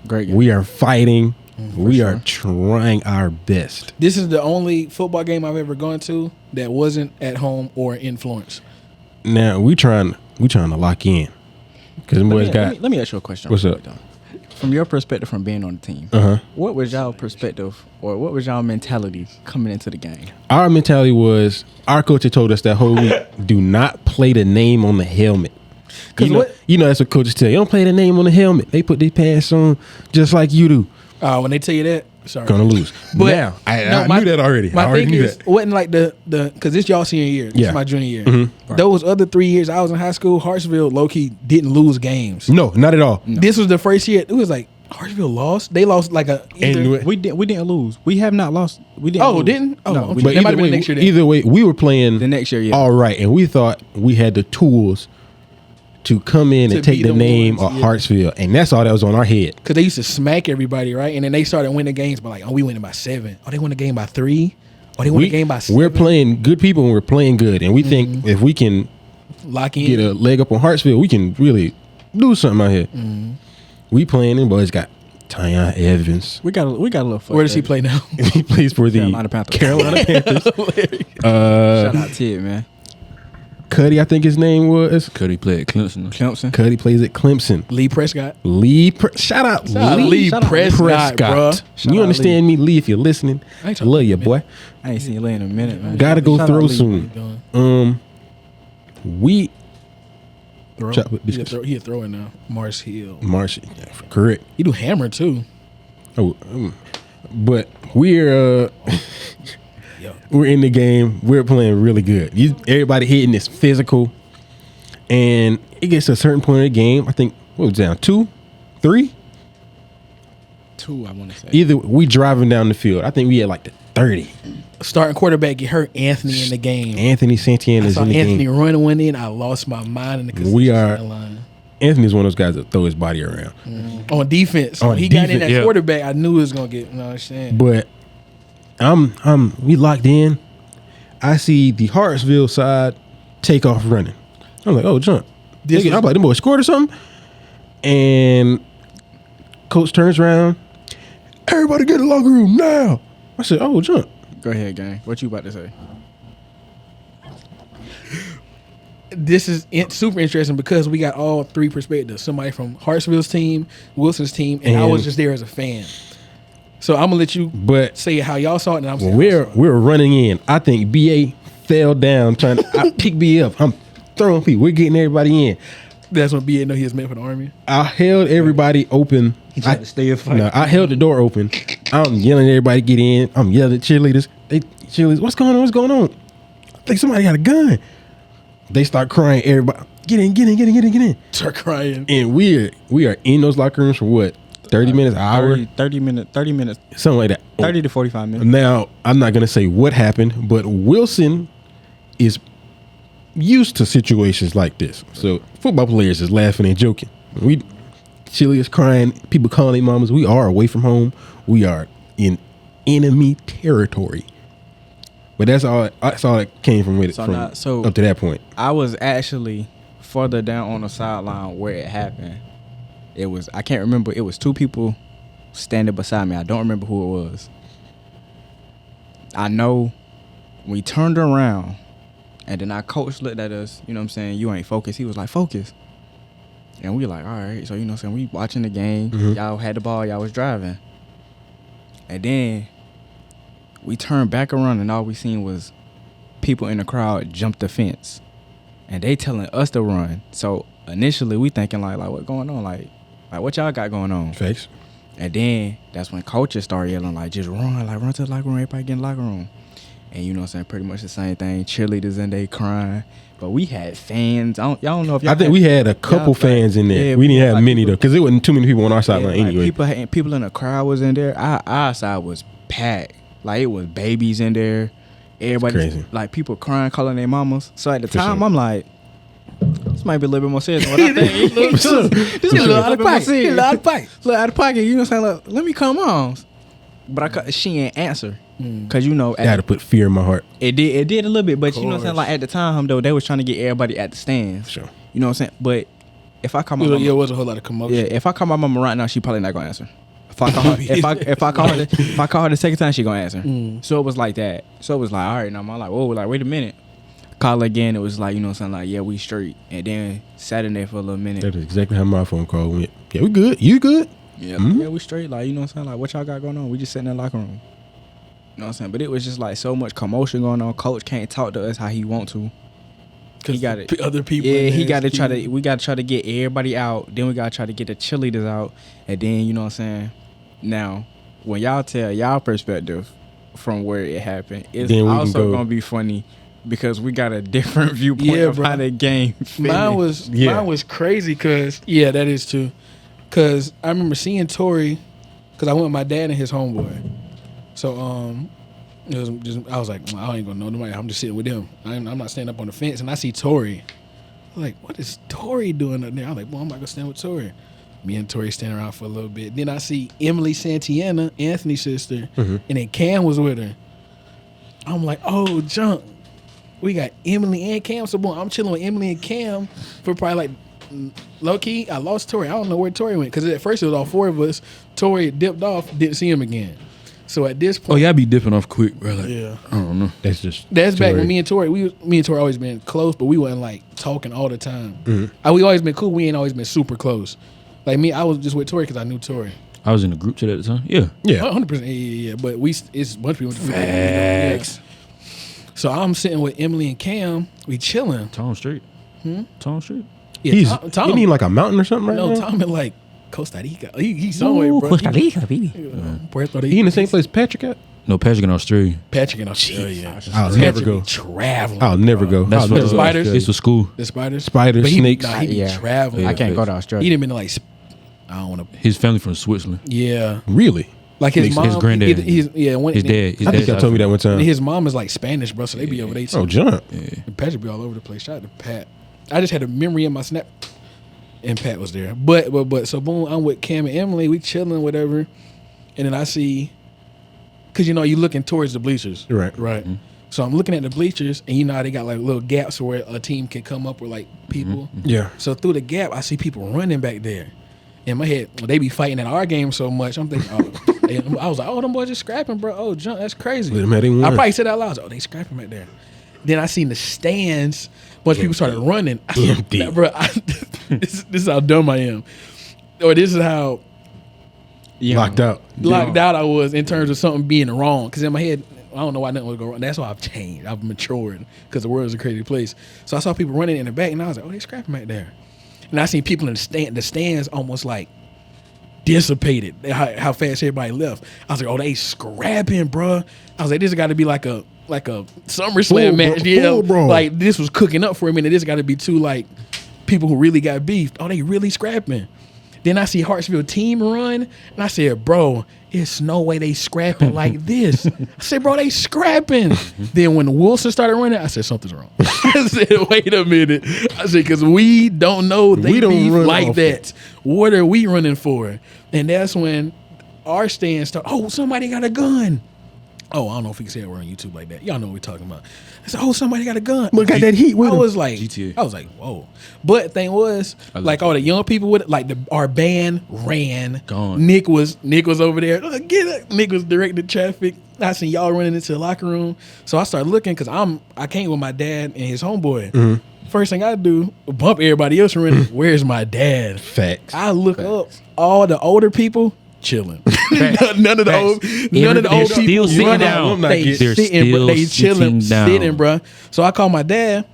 Great game. We are fighting. We are trying our best. This is the only football game I've ever gone to that wasn't at home or in Florence. Now, we trying to lock in. Because let me ask you a question. What's up? From your perspective from being on the team, what was y'all perspective or what was y'all mentality coming into the game? Our mentality was, our coach had told us that whole week, do not play the name on the helmet. That's what coaches tell you. Don't play the name on the helmet. They put their pants on just like you do. When they tell you that, sorry. Gonna lose. But now, I knew that already. I already knew that. Wasn't like because this y'all senior year. This is my junior year. Mm-hmm. Right. Those other 3 years I was in high school, Hartsville low-key didn't lose games. No, not at all. No. This was the first year. It was like, Hartsville lost? They lost like we didn't lose. We have not lost. We didn't lose. Didn't? Oh, no. Okay. But either way, we were playing the next year, all right. And we thought we had the tools to come in and take the name of Hartsville, and that's all that was on our head. Because they used to smack everybody, right? And then they started winning games by like, we winning by 7. They won a game by 3. They won a game by 7. We're playing good people, and we're playing good, and we think if we can lock in, get a leg up on Hartsville, we can really do something out here. Mm-hmm. We playing, and boys got Tyon Evans. We got a little. Where does he play now? He plays for the Carolina Panthers. Shout out to it, man. Cuddy, I think his name was. Cuddy played at Clemson. Cuddy plays at Clemson. Lee Prescott. Shout out Lee Prescott, bro. You understand me, Lee, if you're listening. I love you, boy. I ain't seen Lee in a minute, man. Gotta go throw soon. He a thrower now. Mars Hill. Correct. He do hammer too. But we're in the game. We're playing really good. Everybody hitting is physical. And it gets to a certain point of the game. I think, what was it down? 2? 3? 2, I want to say. Either we driving down the field. I think we had like the 30. Starting quarterback get hurt. Anthony in the game. Anthony Santana is in the Anthony game. running one in. I lost my mind in the concession line. Anthony's one of those guys that throw his body around. On defense. So he got in that quarterback. I knew he was going to get, you know what I'm saying? But we locked in. I see the Hartsville side take off running. I'm like, oh, jump. I'm like, them boys scored or something. And coach turns around. Everybody get in the locker room now. I said, oh, jump. Go ahead, gang. What you about to say? This is super interesting because we got all three perspectives. Somebody from Hartsville's team, Wilson's team, and I was just there as a fan. So I'm gonna let you say how y'all saw it, and I'm saying we're running in. I think BA fell down trying to pick BA up. I'm throwing people. We're getting everybody in. That's when BA know he was meant for the Army. I held everybody open. He tried to stay a fight. No, I held the door open. I'm yelling at everybody to get in. I'm yelling at cheerleaders. Cheerleaders, what's going on? What's going on? I think somebody got a gun. They start crying. Everybody, get in. Start crying. And we are in those locker rooms for what? 30 minutes, an hour? 30 minutes. Something like that. 30 to 45 minutes. Now, I'm not going to say what happened, but Wilson is used to situations like this. So, football players is laughing and joking. Chili is crying. People calling their mamas. We are away from home. We are in enemy territory. But that's all that came from with it up to that point. I was actually further down on the sideline where it happened. I can't remember. It was 2 people standing beside me. I don't remember who it was. I know we turned around and then our coach looked at us, you know what I'm saying, you ain't focused. He was like, focus. And we like, all right. So, you know what I'm saying, we watching the game. Mm-hmm. Y'all had the ball. Y'all was driving. And then we turned back around and all we seen was people in the crowd jump the fence. And they telling us to run. So initially we thinking like what going on? Like what y'all got going on? Face. And then that's when coaches start yelling like just run to the locker room, everybody get in the locker room. And you know what I'm saying, pretty much the same thing. Cheerleaders in there crying. But we had fans. Y'all don't know if y'all I think we had a couple fans in there. Yeah, we didn't have many though, because there wasn't too many people on our sideline anyway. People in the crowd was in there. Our side was packed. Like it was babies in there. Everybody, like people crying, calling their mamas. So at the time, I'm like, this might be a little bit more serious than what I think. This is a little out of pocket. A little out of pocket. You know what I'm saying? Like, let me come on. But she ain't answer. Because, you know. That had to put fear in my heart. It did a little bit. But, you know what I'm saying? Like, at the time, though, they was trying to get everybody at the stands. Sure. You know what I'm saying? But if I call my mama. Yeah, it was a whole lot of commotion. Yeah, if I call my mama right now, she probably not going to answer. If I call her the second time, she going to answer. So it was like that. So it was like, all right, now I'm like, whoa, like, wait a minute. Call her again. It was like, you know what I'm saying? Like, yeah, we straight. And then sat in there for a little minute. That's exactly how my phone call went. Yeah, we good. You good? Yeah, yeah, we straight. Like, you know what I'm saying? Like, what y'all got going on? We just sitting in the locker room. You know what I'm saying? But it was just like so much commotion going on. Coach can't talk to us how he want to. He got it. Other people. Yeah, he got to try to. We got to try to get everybody out. Then we got to try to get the cheerleaders out. And then, you know what I'm saying? Now, when y'all tell y'all perspective from where it happened, it's also going to be funny because we got a different viewpoint of how the game finished. Mine was crazy because, that is true. Because I remember seeing Torrey, because I went with my dad and his homeboy. So, it was just, I was like, I ain't gonna know nobody. I'm just sitting with him. I'm not standing up on the fence. And I see Torrey. I'm like, what is Torrey doing up there? I'm like, well, I'm not gonna stand with Torrey. Me and Torrey standing around for a little bit. Then I see Emily Santana, Anthony's sister, and then Cam was with her. I'm like, oh, junk. We got Emily and Cam. So, boy, I'm chilling with Emily and Cam for probably like, low key, I lost Torrey. I don't know where Torrey went because at first it was all 4 of us. Torrey dipped off, didn't see him again. So at this point, y'all be dipping off quick, bro. Like, yeah, I don't know. That's back when me and Torrey always been close, but we wasn't like talking all the time. We always been cool. We ain't always been super close. Like me, I was just with Torrey because I knew Torrey. I was in the group chat at the time. Yeah, 100%. Yeah. But it's a bunch of people. Facts. So I'm sitting with Emily and Cam. We chilling. Tom Street. Tom Street. Yeah, Tom. You mean like a mountain or something right now? No, Tom in like Costa Rica. He's somewhere, bro. Costa Rica, baby. Puerto Rico. He in the same place Patrick at? No, Patrick in Australia. Patrick in Australia. I'll never go. Traveling. I'll never go. That's The spiders? It's for school. The spiders. Spiders, But snakes. He be traveling. I can't go to Australia. He didn't been to like. I don't want to. His family from Switzerland. Yeah. Really? Like his Makes mom. sense. His granddad. His His dad. His I think dad y'all told me that one time. His mom is like Spanish, bro. So they be over there too. Oh, John. And Patrick be all over the place. Shout out to Pat. I just had a memory in my snap, and Pat was there. But so boom, I'm with Cam and Emily. We chilling, whatever, and then I see, cause you looking towards the bleachers, Right. right. So I'm looking at the bleachers, and how they got like little gaps where a team can come up with like people. Yeah. So through the gap, I see people running back there. In my head, they be fighting at our game so much. I'm thinking, I was like, oh, them boys just scrapping, bro. Oh, junk, that's crazy. Let them have their I one. probably said that out loud. I was like, oh, they scrapping back there. Then I seen the stands. Bunch of people started running. I said, Empty. nah, bro, this is how dumb I am. Or this is how Locked out. locked out I was in terms of something being wrong. Because in my head, I don't know why nothing would go wrong. That's why I've changed. I've matured because the world is a crazy place. So I saw people running in the back, and I was like, oh, they scrapping back there. And I seen people in the stands almost like dissipated. How fast everybody left. I was like, oh, they scrapping, bro. I was like, this has got to be like a SummerSlam Full, match. bro. Yeah, Full, bro. like this was cooking up for a minute. This got to be two like people who really got beef. Oh, they really scrapping. Then I see Hartsfield team run, and I said, bro, it's no way they scrapping like this. I said, bro, they scrapping. Then when Wilson started running, I said, something's wrong. I said, wait a minute. I said, because we don't know they don't beef run like off that. What are we running for? And that's when our stand started, oh, somebody got a gun. Oh, I don't know if we can say it on YouTube like that. Y'all know what we're talking about. I said, oh, somebody got a gun. Look at that heat with I him. was like, GTA. I was like, whoa. But thing was, like all the young people with it, like our band ran. Gone. Nick was over there. Look, get it. Nick was directing traffic. I seen y'all running into the locker room. So I started looking because I came with my dad and his homeboy. First thing I do, bump everybody else running. Where's my dad? Facts. I look up, all the older people chilling. none of the old people still sitting running. down. They They're sitting, but they still chilling, sitting down. sitting, bro. So I called my dad.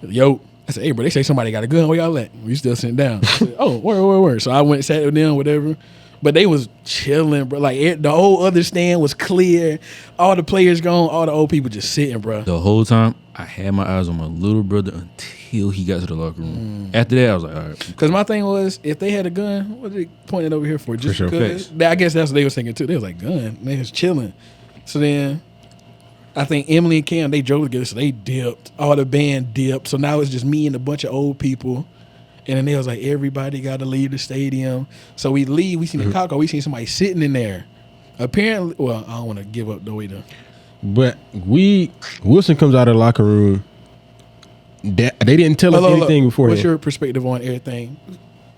Yo, I said, hey, bro, they say somebody got a gun. Where y'all at? We still sitting down. I said, oh, where? So I went and sat with them, whatever. But they was chilling, bro. Like the whole other stand was clear. All the players gone. All the old people just sitting, bro. The whole time, I had my eyes on my little brother until he got to the locker room. After that, I was like, all right. Because my thing was, if they had a gun, what are they pointing over here for? Just sure. because? I guess that's what they was thinking too. They was like, gun. They was chilling. So then, I think Emily and Cam, they drove together, so they dipped. All the band dipped. So now it's just me and a bunch of old people. And then they was like, everybody got to leave the stadium. So we leave. We seen the cop car. We seen somebody sitting in there. Apparently, well, I don't want to give up the way to. But Wilson comes out of the locker room. They didn't tell us anything before. What's your perspective on everything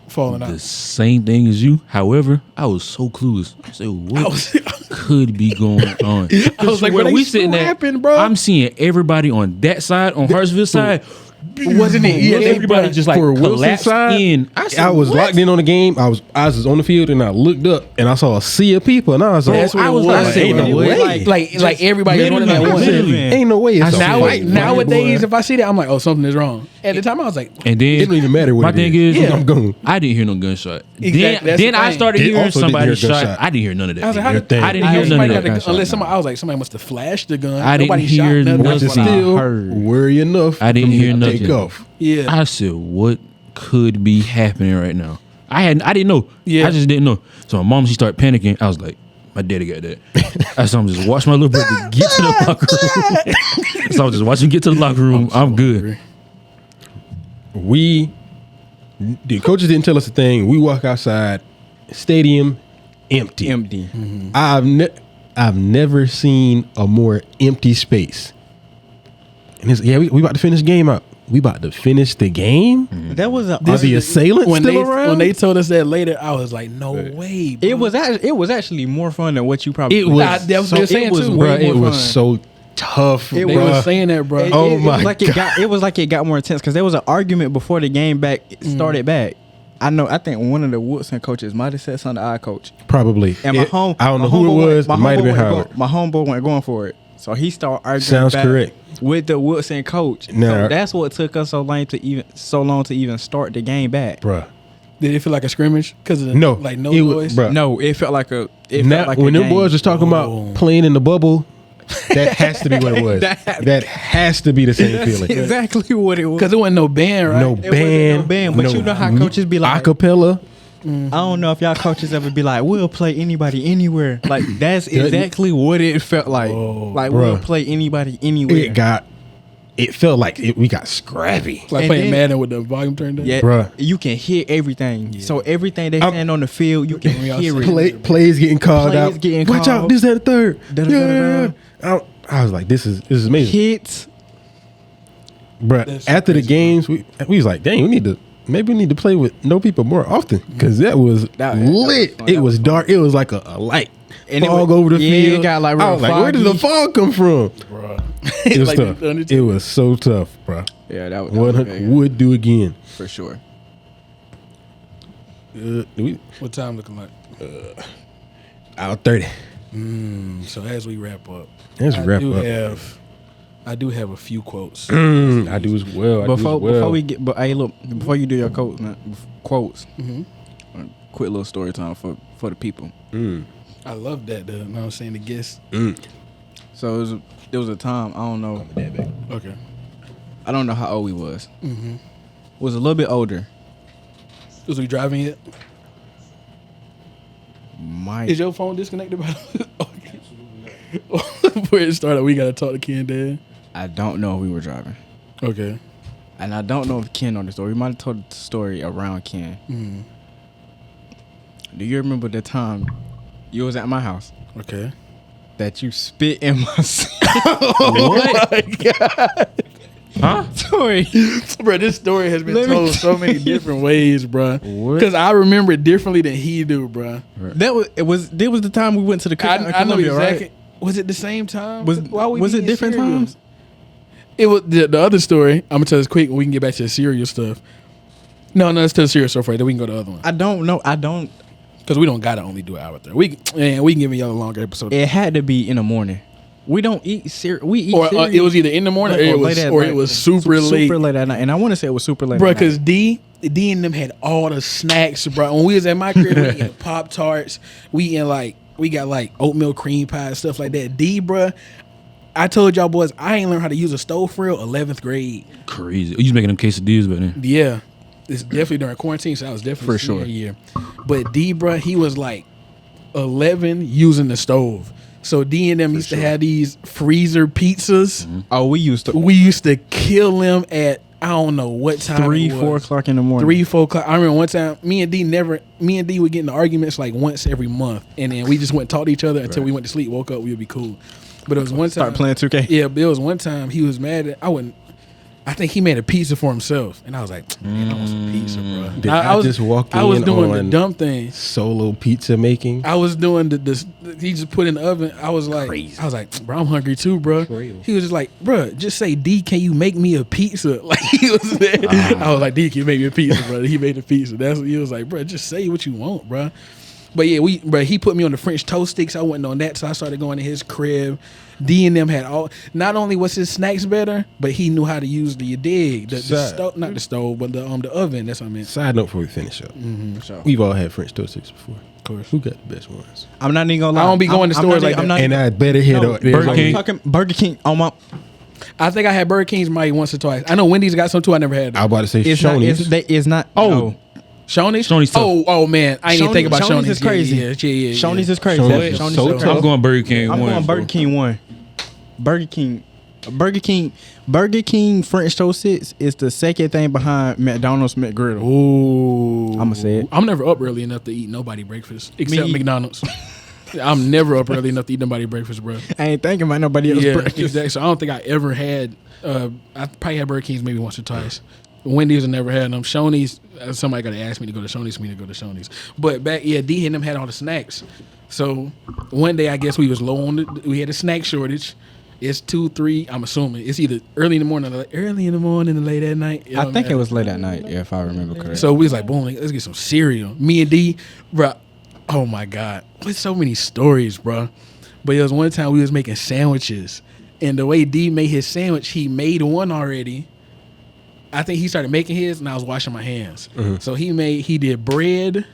falling out? The same thing as you. However, I was so clueless. I said, what could be going on? I was like, where bro, we they sitting at, scrapping, bro. I'm seeing everybody on that side, on Hartsville side. Wasn't it? Yeah, Everybody just like For Wilson's collapsed side, in. I, said, I was what? locked in on the game. I was on the field and I looked up and I saw a sea of people and I was like, That's what I it was was. like, ain't no way. Like everybody was running like one. literally. Ain't no way. It's a fight. Nowadays, if I see that, I'm like, oh, something is wrong. At the time, I was like, And It then don't even matter what my it thing is. is, Yeah. I'm going. I didn't hear no gunshot. Exactly, that's Then the I thing. started Did hearing also didn't somebody hear shot. gunshot. I didn't hear none of that. I was like, how Your did thing. I didn't hear none somebody of that. unless somebody, I was like, somebody must have flashed the gun. I didn't Nobody hear shot nothing. nothing. That's what I Still heard. worry enough. I didn't for me hear to nothing. Take off. Yeah. I said, what could be happening right now? I didn't know. Yeah. I just didn't know. So my mom, she started panicking. I was like, my daddy got that. I saw him just watch my little brother get to the locker room. So I was just watching him get to the locker room. I'm good. The coaches didn't tell us a thing. We walk outside, stadium empty. I've never seen a more empty space. And it's, we about to finish the game out. We about to finish the game? That was Are the assailants still around? When they told us that later, I was like, no way. Bro. it was actually more fun than what you probably. It was. That was what they were saying it was too. Bro, Way it more was fun. so tough. They bro. were saying that, bro. Oh my God. It was like it got more intense because there was an argument before the game started back. I think one of the Woodson coaches might have said something to our coach. Probably. And I don't know who it was. It might have been Howard. My homeboy went going for it. So he started arguing Sounds back correct. with the Woodson coach. Now- So that's what took us so long to even start the game back. Bruh. Did it feel like a scrimmage? Because of No, like no it noise. was, bruh. No, it felt like a. It Now, felt like when a them game. boys was talking about playing in the bubble, that has to be what it was. That has to be the same feeling. Exactly what it was. Because it wasn't no band, right? No It wasn't band, no band, but you know how coaches be like, acapella. I don't know if y'all coaches ever be like, we'll play anybody anywhere. Like that's exactly what it felt like. Like we'll Bruh. play anybody anywhere. It felt like we got scrappy. Like And playing then- Madden with the volume turned down. Yeah, Bruh. you can hear everything. So everything they stand on the field, you can hear it. Plays getting called Plays out. getting Watch called. out! This, that, the third. Da-da-da-da-da. I was like, this is amazing, Hits. bruh. That's After the crazy, games, we was like, dang, we need to play with no people more often because that was That was lit. fun. It That was was dark. It was like a light. And it fog was- over the yeah, it field. got, like, I real was like, where did the foggy. fog come from? Bruh. It was Like tough. the Undertaker. It was so tough, bro. Yeah, that was What okay, would do again? for sure. What time looking like? Out 30. So as we wrap up, Let's wrap up. I do have a few quotes. I do as well. Before we get, but hey, look, before you do your quotes, man, quotes. Mm-hmm. Quick little story time for the people. I love that. You know what I'm saying? The guests. So there was a time, I don't know, Okay. I don't know how old we was. Mm-hmm. Was a little bit older. Was we driving yet? Might. Is your phone disconnected? By okay. Before it started, we gotta talk to Ken Dad. I don't know if we were driving. Okay. And I don't know if Ken know the story. We might have told the story around Ken. Mm. Do you remember the time you was at my house Okay. that you spit in my seat? What? My God. Huh? Story. Bro, this story has been Let me told so many different ways, bro. What? Because I remember it differently than he do, bro. There was the time we went to the cookout in I know Columbia, exactly. right? Was it the same time? Was it eating different cereal? times? It was the other story. I'm gonna tell this quick, and we can get back to the cereal stuff. No, let's tell the cereal stuff right. Then we can go to the other one I don't know. I don't. because we don't gotta only do an hour there. We can give y'all a longer episode. It had to be in the morning. We don't eat cereal. We eat Or cereal. it was either in the morning or late at it night. was super late. Super late at night. And I want to say it was super late Bro, at night. because D and them had all the snacks, bro. When we was at my crib, we eating Pop Tarts. We got like oatmeal cream pie and stuff like that. D, bro, I told y'all boys I ain't learned how to use a stove for real 11th grade. Crazy. You was making them quesadillas back then. Yeah, it's definitely during quarantine, so I was definitely For sure. Year. But D, bro, he was like 11 using the stove. So D and them used to have these freezer pizzas. Oh, we used to We used to kill them at I don't know what time. 3, it was. 4 o'clock in the morning. 3, 4 o'clock. I remember one time, me and D would get into arguments like once every month, and then we just went and talked to each other until we went to sleep. Woke up, we would be cool. But it was one time. Start playing 2K. Yeah, but it was one time he was mad at I think he made a pizza for himself, and I was like, man, I want some pizza, bro. Did I just walk I was in doing the on dumb thing. Solo pizza making. I was doing he just put in the oven. I was like, bro, I'm hungry too, bro. Crazy. He was just like, bro, just say, D, can you make me a pizza? Like he was there. I was like, D, can you make me a pizza, bro? He made the pizza. That's what he was like, bro, just say what you want, bro. But yeah, he put me on the French toast sticks. I wasn't on that, so I started going to his crib. D and them had not only was his snacks better, but he knew how to use the stove, not the stove, but the oven. That's what I meant. Side note before we finish up. Sure. We've all had French toast sticks before. Of course. Who got the best ones? I'm not even gonna lie. I don't be going to stores like that. And I better hit up Burger King. Talking Burger King on my. I think I had Burger King's maybe once or twice. I know Wendy's got some too. I never had I was them. about to say It's not. Shoney's. It's not. Oh. no. Shoney's? Shoney's tough. Oh man, I ain't even think about Shoney's. Shoney's is crazy. Yeah. Shoney's is crazy. Shoney's is Shoney's so is tough. I'm going Burger King. I'm going Burger King 1. Burger King French toast sticks is the second thing behind McDonald's McGriddle. Ooh. I'ma say it. I'm never up early enough to eat nobody breakfast except Me- McDonald's. I'm never up early enough to eat nobody breakfast, bro. I ain't thinking about nobody else. Yeah, breakfast. exactly. So I don't think I ever had. I probably had Burger King's maybe once or twice. Wendy's I never had them. Shoney's, somebody got to ask me to go to Shoney's for me to go to Shoney's. But back, D and them had all the snacks. So one day I guess we was low on we had a snack shortage. It's 2, 3. I'm assuming it's either early in the morning, or late at night. It I don't think it matter. was late at night, yeah, if I remember correctly. So we was like, boom, let's get some cereal. Me and D, bro. Oh my God, there's so many stories, bro. But it was one time we was making sandwiches, and the way D made his sandwich, he made one already, I think he started making his, and I was washing my hands. So he did bread,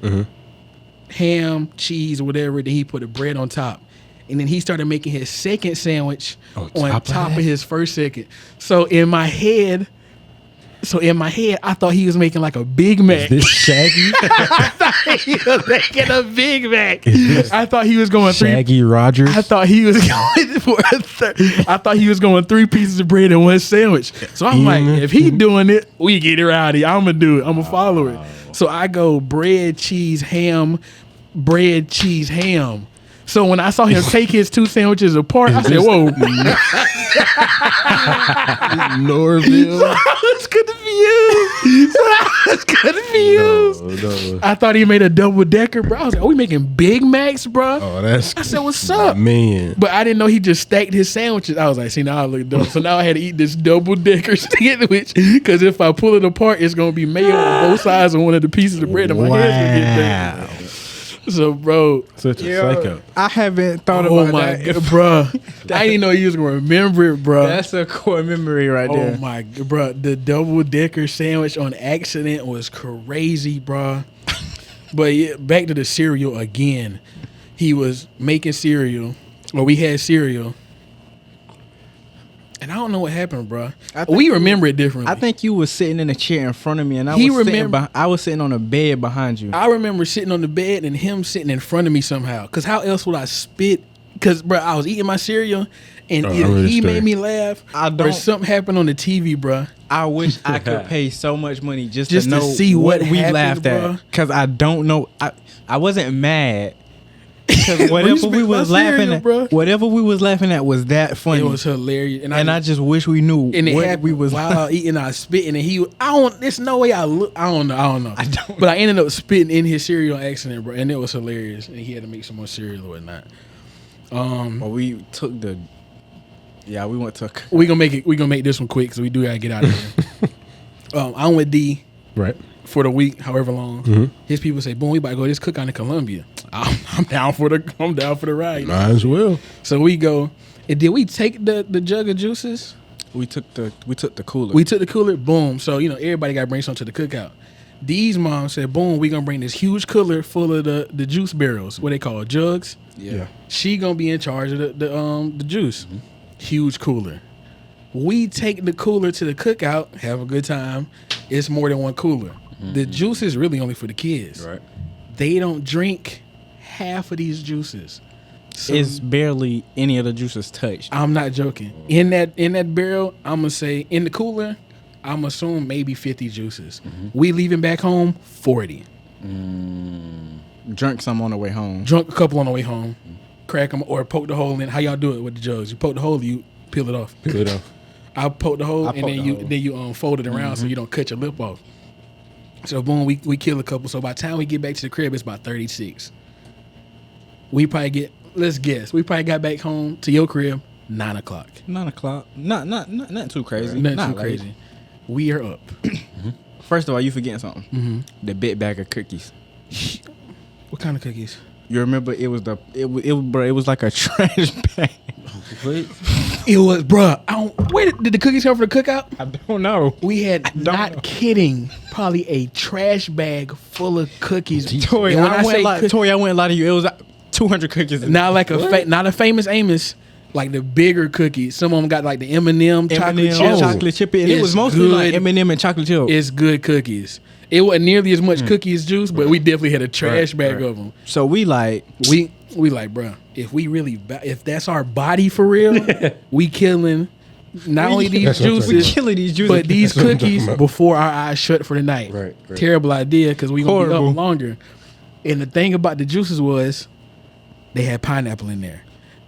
ham, cheese, or whatever. Then he put the bread on top. And then he started making his second sandwich on top of his first second. So in my head, I thought he was making like a Big Mac. Is this Shaggy? I thought he was making a Big Mac. I thought he was going Shaggy Rogers. I thought he was going for I thought he was going 3 pieces of bread in one sandwich. So I'm like, if he doing it, we get it rowdy. I'm gonna do it. I'm gonna follow it. So I go bread, cheese, ham, bread, cheese, ham. So when I saw him take his 2 sandwiches apart, I said, "Whoa!" Norville. So I was confused. No. I thought he made a double decker, bro. I was like, "Are we making Big Macs, bro?" Oh, that's. I said, "What's up, man?" But I didn't know he just stacked his sandwiches. I was like, "See, now I look dumb." So now I had to eat this double decker sandwich because if I pull it apart, it's gonna be mayo on both sides of one of the pieces of bread, and my hands gonna get dirty. So, bro, Such a psycho. I haven't thought about that. God, bro. I didn't know you was gonna remember it, bro. That's a core memory right there. Oh my, bro, the double decker sandwich on accident was crazy, bro. But yeah, back to the cereal again. He was making cereal, or we had cereal, and I don't know what happened, bro. We remember it differently. I think you was sitting in a chair in front of me, and I was sitting on a bed behind you. I remember sitting on the bed and him sitting in front of me somehow. Cause how else would I spit? Cause bro, I was eating my cereal, and either he made me laugh, or something happened on the TV, bro. I wish I could pay so much money just to know see what we happened, laughed bro. at. Cause I don't know. I wasn't mad. Because whatever we was laughing at, whatever we was laughing at was that funny. It was hilarious, and I just wish we knew what we was while eating. I spitting, and there's no way I don't know. But I ended up spitting in his cereal on accident, bro, and it was hilarious. And he had to make some more cereal or whatnot. Well, we took the. Yeah, we went to. We gonna make this one quick because we do gotta get out of here. I'm with D. Right. For the week, however long. His people say, "Boom, we about to go to this cookout in Columbia." I'm down for the ride. Might as well. So we go. And did we take the jug of juices? We took the cooler. We took the cooler. Boom. So everybody got to bring something to the cookout. These moms said, "Boom, we gonna bring this huge cooler full of the juice barrels. What they call jugs." Yeah. She gonna be in charge of the juice. Huge cooler. We take the cooler to the cookout. Have a good time. It's more than one cooler. The juice is really only for the kids. Right. They don't drink half of these juices. So it's barely any of the juices touched. I'm not joking. In that barrel, I'm gonna say in the cooler, I'm assuming maybe 50 juices. We leaving back home 40. Drunk some on the way home. Drunk a couple on the way home. Crack them or poke the hole in. How y'all do it with the jugs? You poke the hole, you peel it off. Peel it off. I poke the hole and then you fold it around so you don't cut your lip off. So boom, we kill a couple. So by the time we get back to the crib, it's about 36. We probably let's guess. We probably got back home to your crib 9 o'clock. 9 o'clock. Not too crazy. Not too crazy. We are up. First of all, you forgetting something. The big bag of cookies. What kind of cookies? You remember it was like a trash bag. It was, bro. Where did the cookies come from the cookout? I don't know. We had, not kidding, probably a trash bag full of cookies. Torrey, I wouldn't lie to you. It was 200 cookies. Not like not a Famous Amos, like the bigger cookies. Some of them got like the M&M chocolate chip. And it was mostly like M&M and chocolate chip. It's good cookies. It wasn't nearly as much cookie as juice, but we definitely had a trash bag of them. So we like, bro, if that's our body for real, we killing not only these juices, but these cookies before our eyes shut for the night. Right. Terrible idea because we gonna be up longer. And the thing about the juices was they had pineapple in there.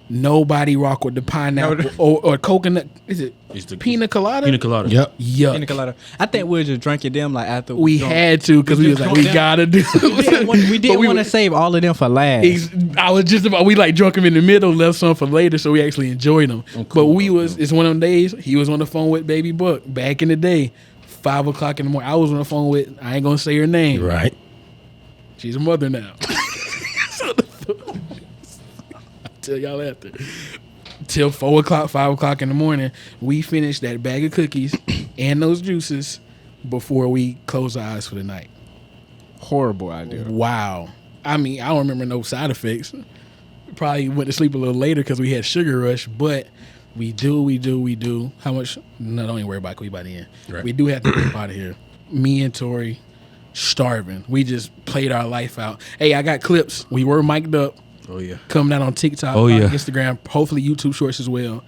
Nobody rock with the pineapple or coconut. Is it? It's the pina colada? Pina colada. Yep. Yuck. Pina colada. I think we were just drinking them like after we had to because we was like, we gotta do it. We didn't want to save all of them for last. I was just about, we like drunk them in the middle, left some for later, so we actually enjoyed them. It's one of them days, he was on the phone with Baby Buck back in the day, 5 o'clock in the morning. I was on the phone with, I ain't gonna say her name. Right. She's a mother now. I'll tell y'all after. Till 4 o'clock, 5 o'clock in the morning, we finished that bag of cookies and those juices. before we close our eyes for the night. Horrible idea. Wow. I mean, I don't remember no side effects. Probably went to sleep a little later because we had sugar rush, but we do. How much? No, don't even worry about it. We by the end. Right. We do have to get out of here. Me and Torrey starving. We just played our life out. Hey, I got clips. We were mic'd up. Oh yeah. Coming out on TikTok, Instagram, hopefully YouTube Shorts as well.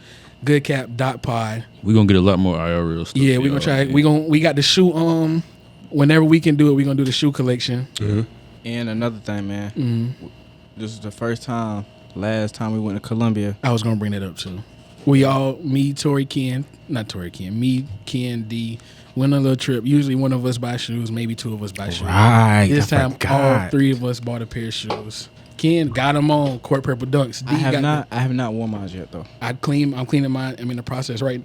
Goodcap.pod. We're gonna get a lot more IRL stuff. Yeah, we're gonna try. We got the shoe. Whenever we can do it, we're gonna do the shoe collection. Mm-hmm. And another thing, man. This is the last time we went to Colombia. I was gonna bring that up too. We all, me, Torrey, Ken, D, went on a little trip. Usually one of us buy shoes, maybe two of us buy shoes. Right. This time, all three of us bought a pair of shoes. Ken got them on, Court Purple Dunks. I have not worn mine yet though. I'm cleaning mine. I'm in the process right.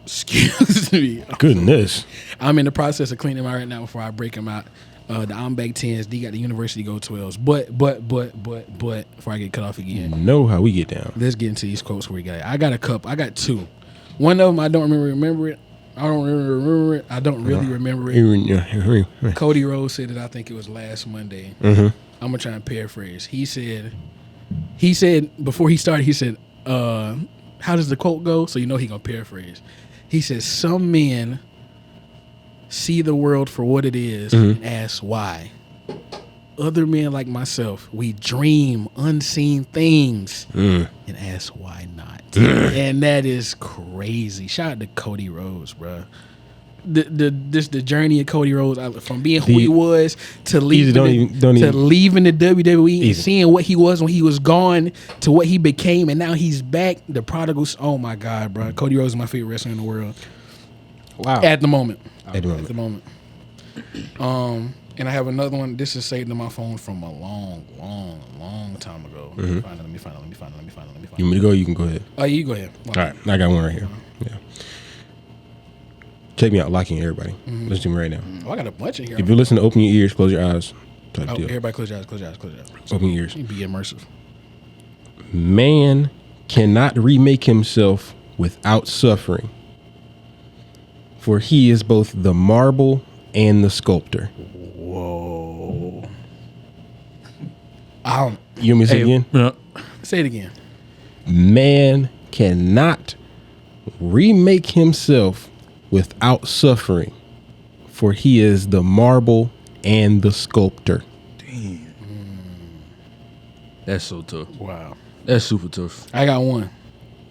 Excuse me. Goodness. I'm in the process of cleaning mine right now before I break them out. The Ambag 10s, D got the University Go 12s. But before I get cut off again. You know how we get down. Let's get into these quotes where we got it. I got a couple. I got two. One of them I don't remember it. I don't really remember it. Cody Rose said it, I think it was last Monday. I'm gonna try and paraphrase. He said before he started, he said, how does the quote go? So you know he gonna paraphrase. He says, some men see the world for what it is and ask why. Other men like myself, we dream unseen things and ask why not. And that is crazy. Shout out to Cody Rose, bro. The journey of Cody Rose from being who he was to leaving leaving the WWE and seeing what he was when he was gone to what he became, and now he's back. The prodigal. Oh my God, bro! Cody Rose is my favorite wrestler in the world. Wow. At the moment. And I have another one. This is saved in my phone from a long time ago. Let me find it. You want me to go? You can go ahead. Oh, you go ahead. All right, I got one right here. Yeah. Check me out, locking everybody. Listen to me right now. Oh, I got a bunch in here. If you listen to open your ears, close your eyes. Type deal. Everybody close your eyes. Open your ears. Be immersive. Man cannot remake himself without suffering, for he is both the marble and the sculptor. Whoa. You want me to say it again? No. Say it again. Man cannot remake himself without suffering, for he is the marble and the sculptor. Damn. That's so tough. Wow. That's super tough. I got one.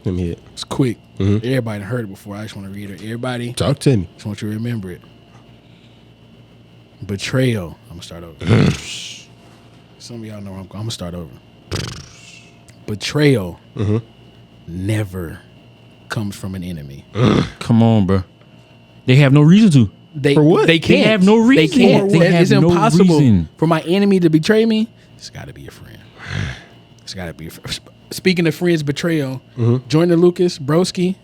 Let me hit. It's quick. Everybody heard it before. I just want to read it. Everybody. Talk to me. Just want you to remember it. Betrayal. I'm going to start over. Some of y'all know where I'm going to start over. Betrayal never comes from an enemy. Come on, bro. They have no reason to. For what? They can't. They have no reason. They can't. It's no impossible reason. for my enemy to betray me. It's got to be a friend. It's got to be a friend. Speaking of friends betrayal, Jordan Lucas, Broski.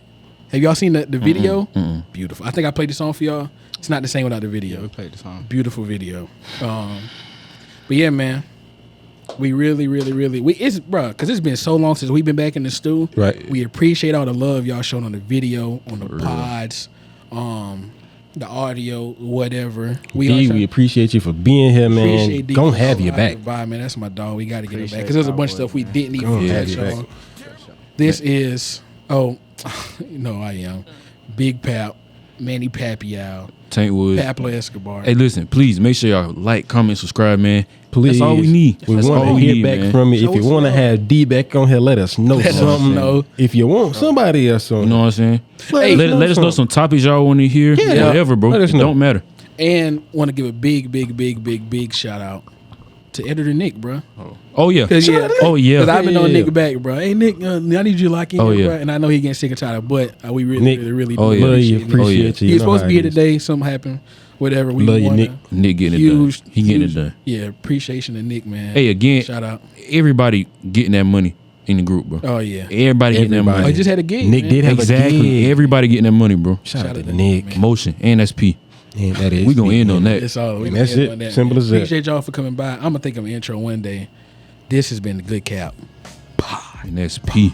Have y'all seen the video? Beautiful. I think I played the song for y'all. It's not the same without the video. We played the song. Beautiful video. But yeah, man. We really, because it's been so long since we've been back in the stew. Right. We appreciate all the love y'all showed on the video, on the pods, the audio, whatever. We appreciate you for being here, man. Don't have your back. Bye, man. That's my dog. We got to get him back because there's a bunch of stuff we didn't even touch on. This is, I am Big Pap, Manny Pacquiao, Taintwood, Pablo Escobar. Hey, listen, please make sure y'all like, comment, subscribe, man. Please. That's all we need. We want to hear back from you. If you want to have D back on here, let us know something. If you want somebody else on, you know what I'm saying? Let us know some topics y'all want to hear. Yeah. Whatever, bro. It don't matter. And want to give a big shout out to editor Nick, bro. Oh yeah. Because I've been on Nick back, bro. Hey Nick, I need you to lock in, bro. And I know he getting sick and tired, but we really do appreciate you. He was supposed to be here today. Something happened. Whatever. We love you, Nick. Nick getting it done. He getting it done. Yeah, appreciation to Nick, man. Hey, again, shout out. Everybody getting that money in the group, bro. Oh yeah. Everybody getting that money. I just had a gig. Nick did have a gig. Everybody getting that money, bro. Shout out to Nick. Man. Motion and SP. And that is. We gonna end on that. That's all. That's it. That, simple as that. Appreciate y'all for coming by. I'm gonna think of an intro one day. This has been the Goodcap. And SP.